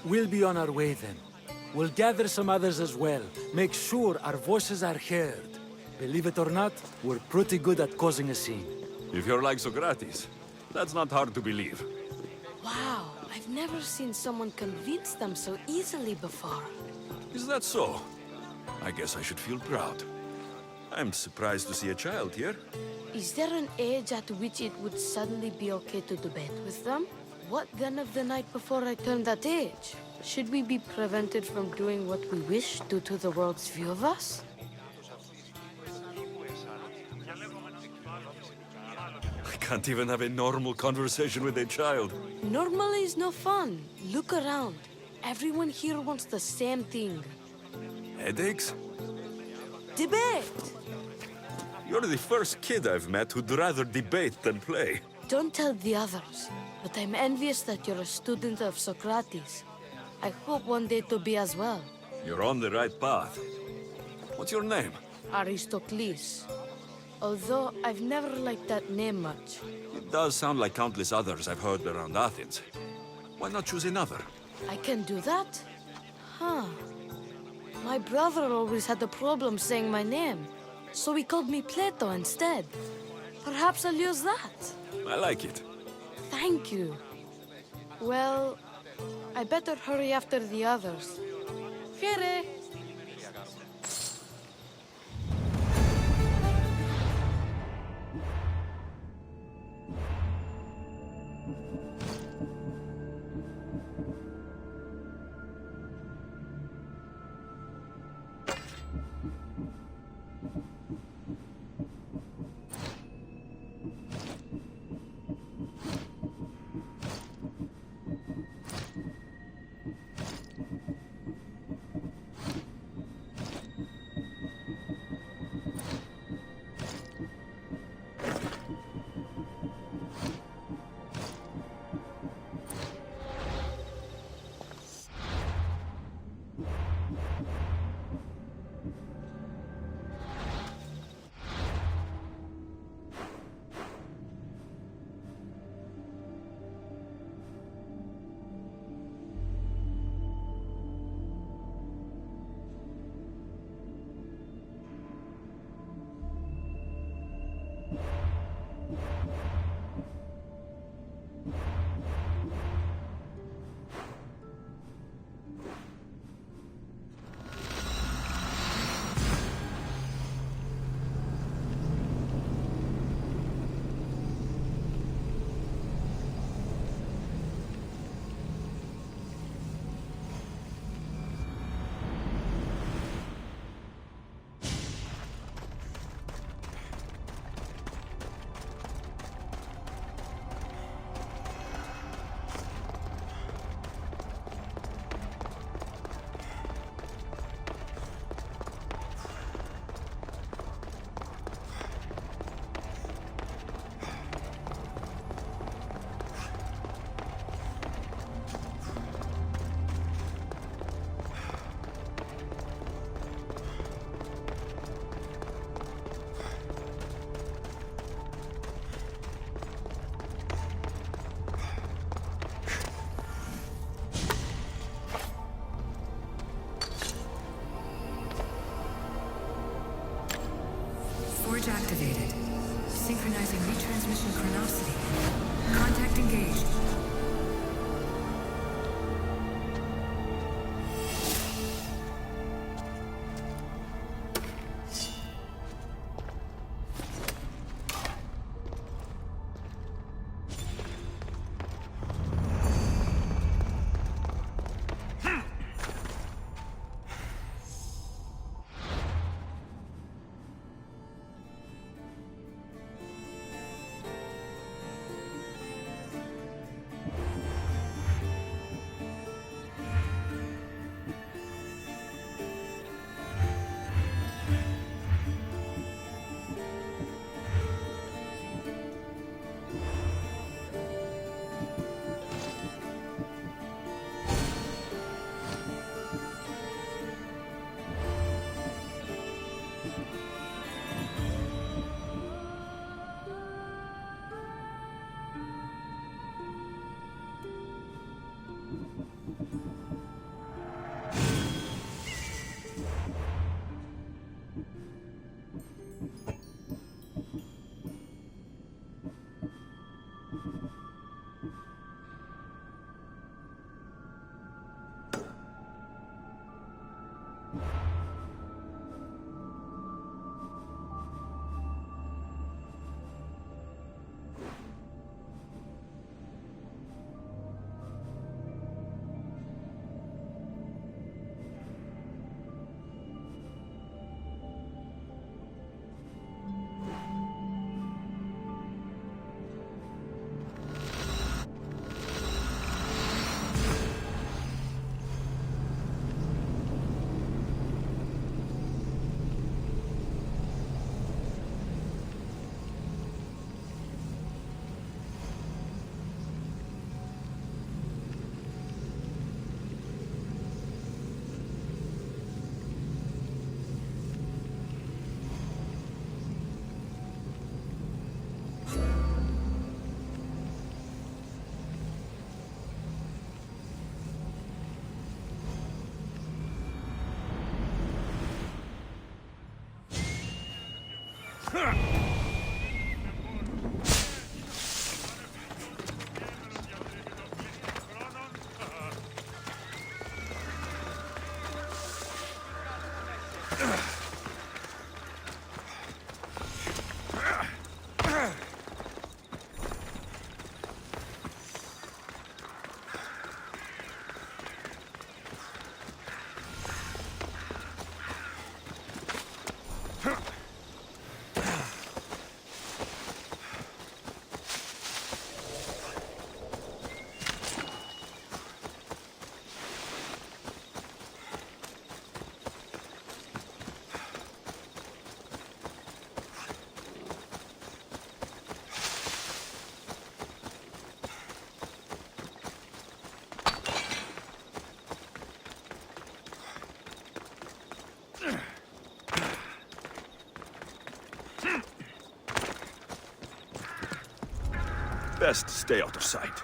We'll be on our way then. We'll gather some others as well. Make sure our voices are heard. Believe it or not, we're pretty good at causing a scene. If you're like Sokrates, that's not hard to believe. Wow, I've never seen someone convince them so easily before. Is that so? I guess I should feel proud. I'm surprised to see a child here. Is there an age at which it would suddenly be okay to debate with them? What then of the night before I turned that age? Should we be prevented from doing what we wish due to the world's view of us? I can't even have a normal conversation with a child. Normal is no fun. Look around. Everyone here wants the same thing. Headaches? Debate! You're the first kid I've met who'd rather debate than play. Don't tell the others, but I'm envious that you're a student of Sokrates. I hope one day to be as well. You're on the right path. What's your name? Aristocles. Although I've never liked that name much. It does sound like countless others I've heard around Athens. Why not choose another? I can do that? Huh. My brother always had a problem saying my name, so he called me Plato instead. Perhaps I'll use that. I like it. Thank you. Well, I better hurry after the others. Here. Best stay out of sight.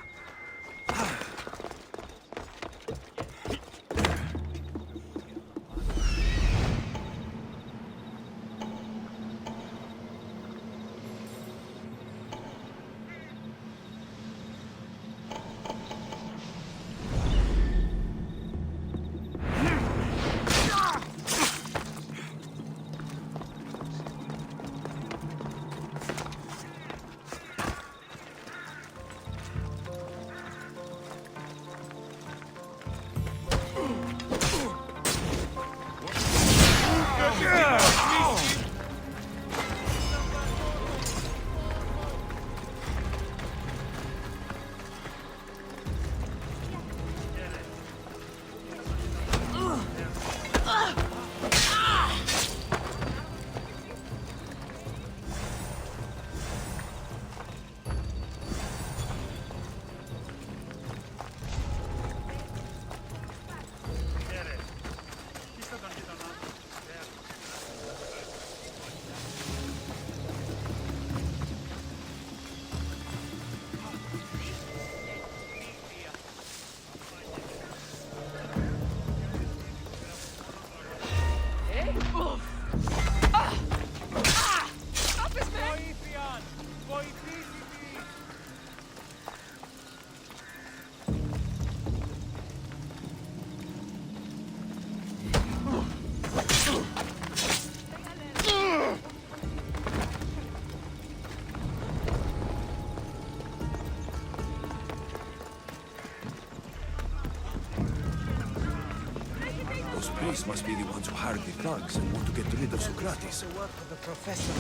Those priests must be the ones who hired the thugs and want to get rid of Sokrates. The work of the professor.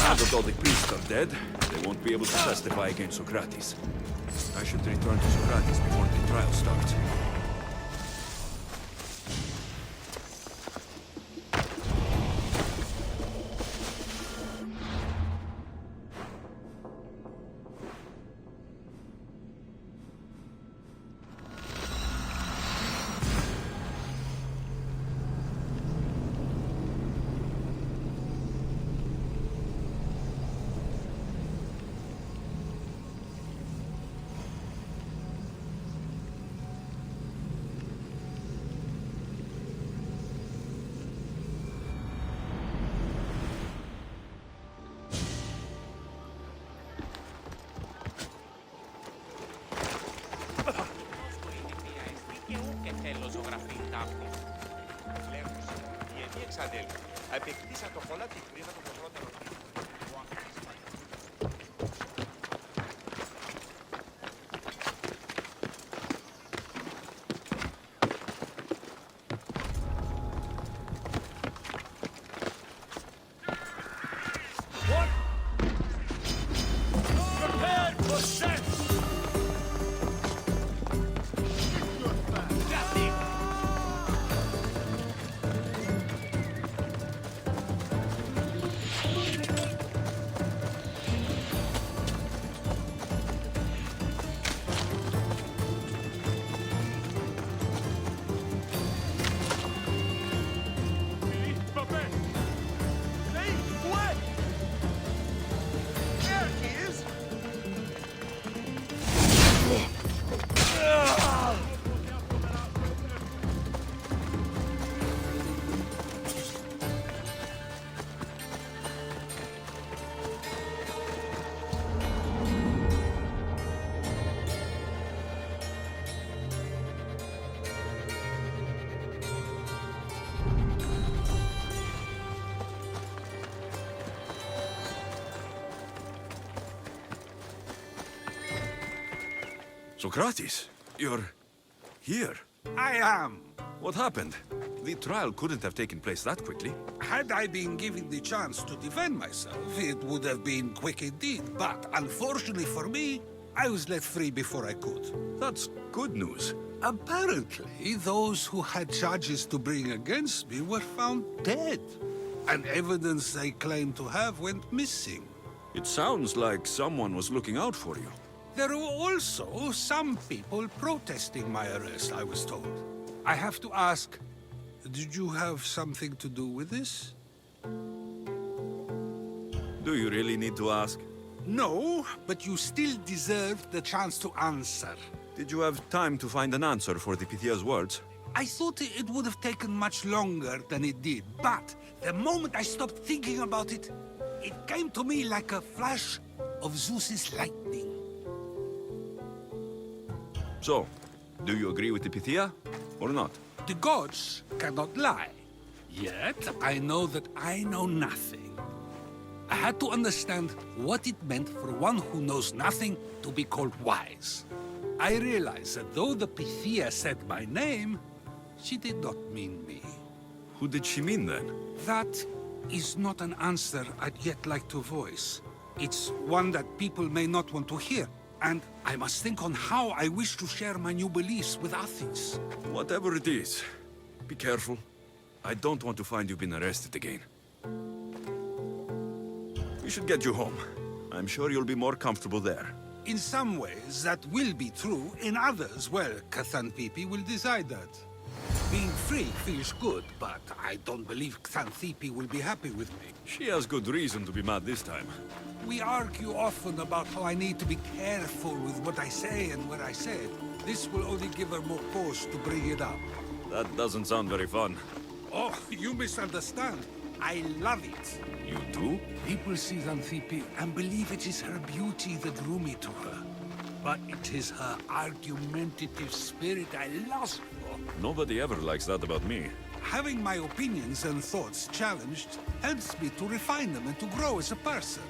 Now that all the priests are dead, they won't be able to testify against Sokrates. I should return to Sokrates before the trial starts. Απεκτήσα το χωλάτι πριν από το πρώτο. Sokrates, you're here. I am. What happened? The trial couldn't have taken place that quickly. Had I been given the chance to defend myself, it would have been quick indeed. But unfortunately for me, I was let free before I could. That's good news. Apparently, those who had charges to bring against me were found dead. And evidence they claimed to have went missing. It sounds like someone was looking out for you. There were also some people protesting my arrest, I was told. I have to ask, did you have something to do with this? Do you really need to ask? No, but you still deserve the chance to answer. Did you have time to find an answer for the Pythia's words? I thought it would have taken much longer than it did, but the moment I stopped thinking about it, it came to me like a flash of Zeus's lightning. So, do you agree with the Pythia, or not? The gods cannot lie. Yet, I know that I know nothing. I had to understand what it meant for one who knows nothing to be called wise. I realized that though the Pythia said my name, she did not mean me. Who did she mean then? That is not an answer I'd yet like to voice. It's one that people may not want to hear, and I must think on how I wish to share my new beliefs with Athens. Whatever it is, be careful. I don't want to find you been arrested again. We should get you home. I'm sure you'll be more comfortable there. In some ways, that will be true. In others, well, Xanthippe will decide that. Being free feels good, but I don't believe Xanthippe will be happy with me. She has good reason to be mad this time. We argue often about how I need to be careful with what I say and where I say it. This will only give her more cause to bring it up. That doesn't sound very fun. Oh, you misunderstand. I love it. You do? People see Xanthippe and believe it is her beauty that drew me to her. But it is her argumentative spirit I lust for. Nobody ever likes that about me. Having my opinions and thoughts challenged helps me to refine them and to grow as a person.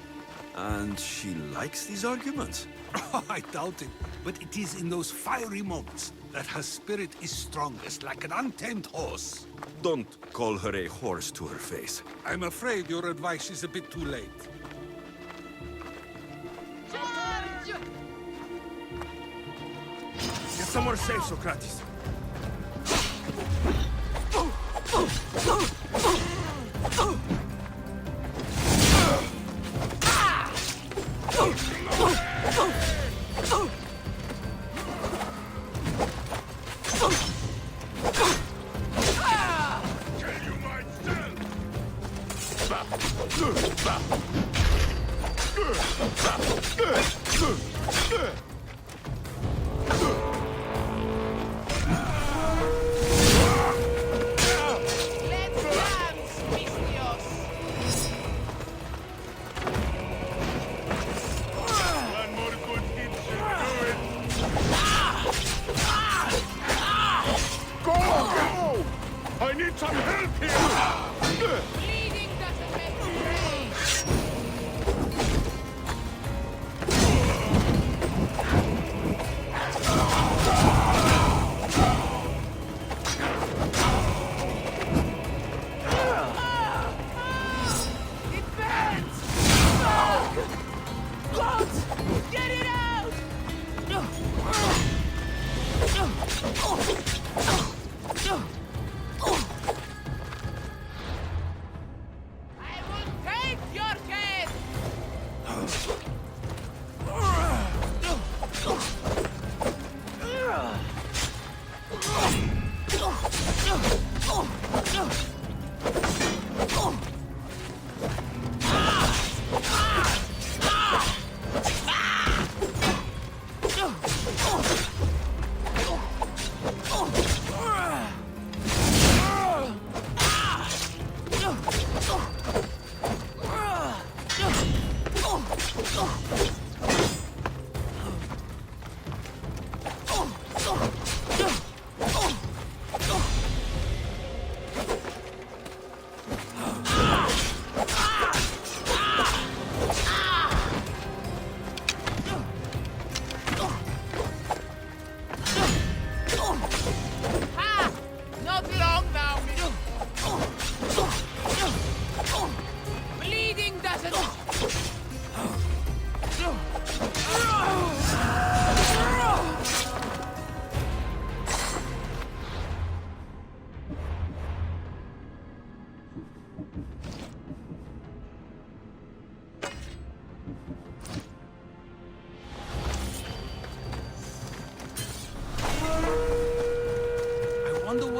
And she likes these arguments? Oh, I doubt it. But it is in those fiery moments that her spirit is strongest, like an untamed horse. Don't call her a horse to her face. I'm afraid your advice is a bit too late. Get somewhere safe, Sokrates.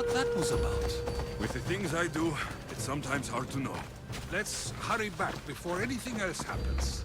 what that was about. With the things I do, it's sometimes hard to know. Let's hurry back before anything else happens.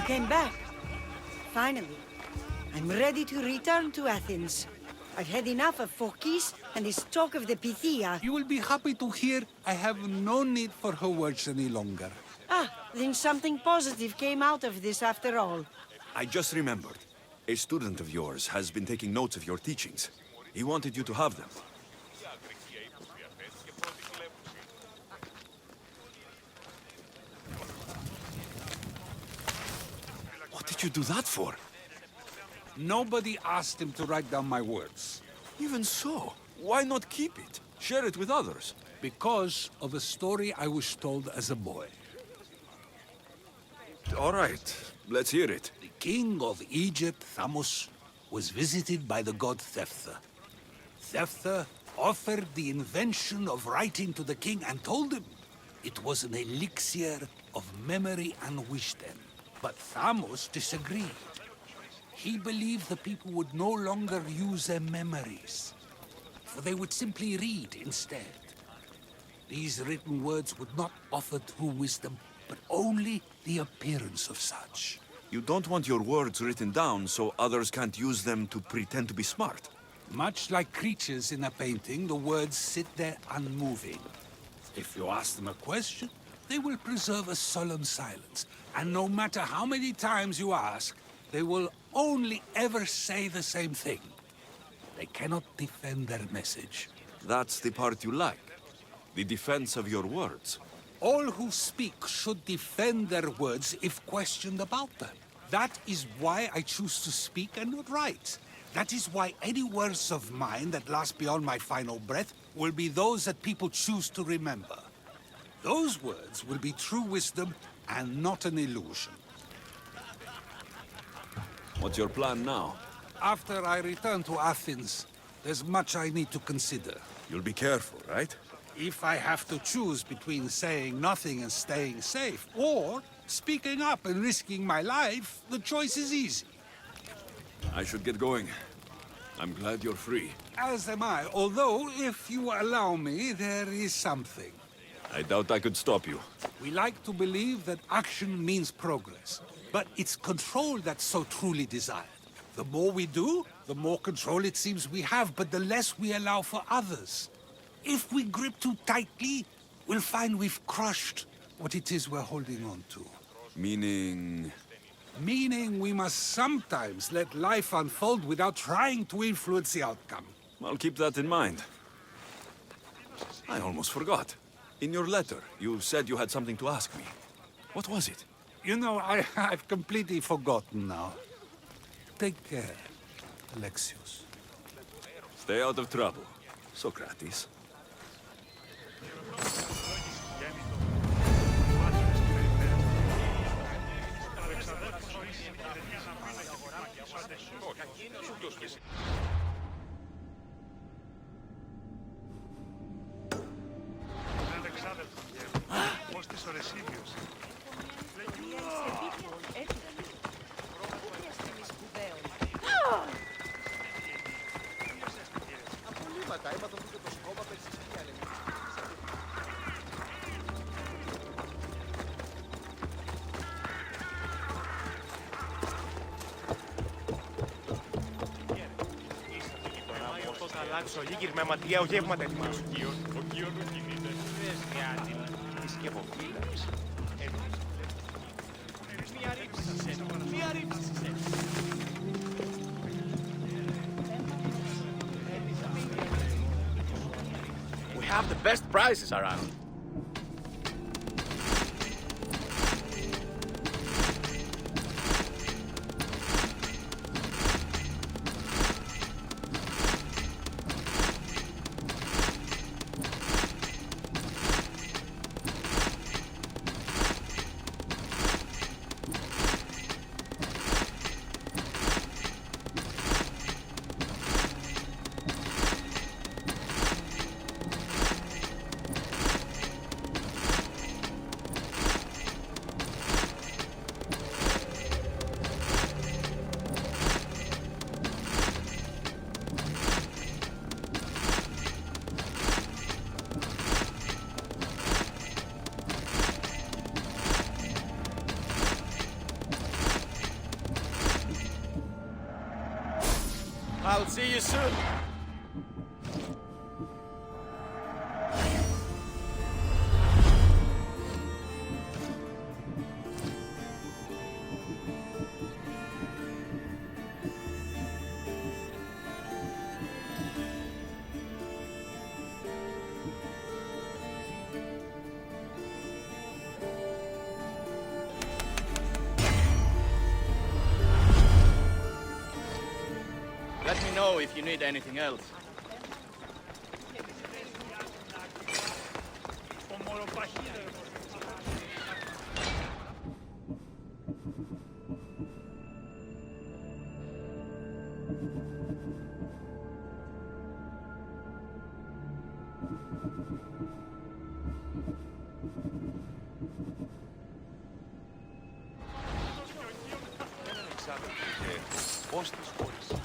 Came back. Finally. I'm ready to return to Athens. I've had enough of Phokis and this talk of the Pythia. You will be happy to hear I have no need for her words any longer. Ah, then something positive came out of this after all. I just remembered. A student of yours has been taking notes of your teachings. He wanted you to have them. What did you do that for? Nobody asked him to write down my words. Even so, why not keep it? Share it with others. Because of a story I was told as a boy. All right, let's hear it. The king of Egypt, Thamos, was visited by the god Thephtha. Thephtha offered the invention of writing to the king and told him it was an elixir of memory and wisdom. But Thamos disagreed. He believed the people would no longer use their memories, for they would simply read instead. These written words would not offer true wisdom, but only the appearance of such. You don't want your words written down so others can't use them to pretend to be smart. Much like creatures in a painting, the words sit there unmoving. If you ask them a question, they will preserve a solemn silence. And no matter how many times you ask, they will only ever say the same thing. They cannot defend their message. That's the part you like. The defense of your words. All who speak should defend their words if questioned about them. That is why I choose to speak and not write. That is why any words of mine that last beyond my final breath will be those that people choose to remember. Those words will be true wisdom and not an illusion. What's your plan now? After I return to Athens, there's much I need to consider. You'll be careful, right? If I have to choose between saying nothing and staying safe, or speaking up and risking my life, the choice is easy. I should get going. I'm glad you're free. As am I, although, if you allow me, there is something. I doubt I could stop you. We like to believe that action means progress, but it's control that's so truly desired. The more we do, the more control it seems we have, but the less we allow for others. If we grip too tightly, we'll find we've crushed what it is we're holding on to. Meaning? Meaning we must sometimes let life unfold without trying to influence the outcome. I'll keep that in mind. I almost forgot. In your letter, you said you had something to ask me. What was it? You know, I've completely forgotten now. Take care, Alexios. Stay out of trouble, Sokrates. Γύρι με ματιαίο γεύματα ετοιμάσου. Ο Κιόν μου κινείται. Δεν χρειάζεται. Θρησκευοφύλακας. Μία ρήψη σας έτω. Μία ρήψη σας έτω. We have the best prices around. I'll see you soon. Let me know if you need anything else. Πώς τις χώρες.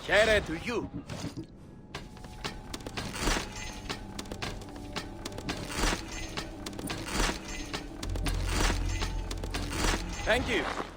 Χαίρε to you. Thank you.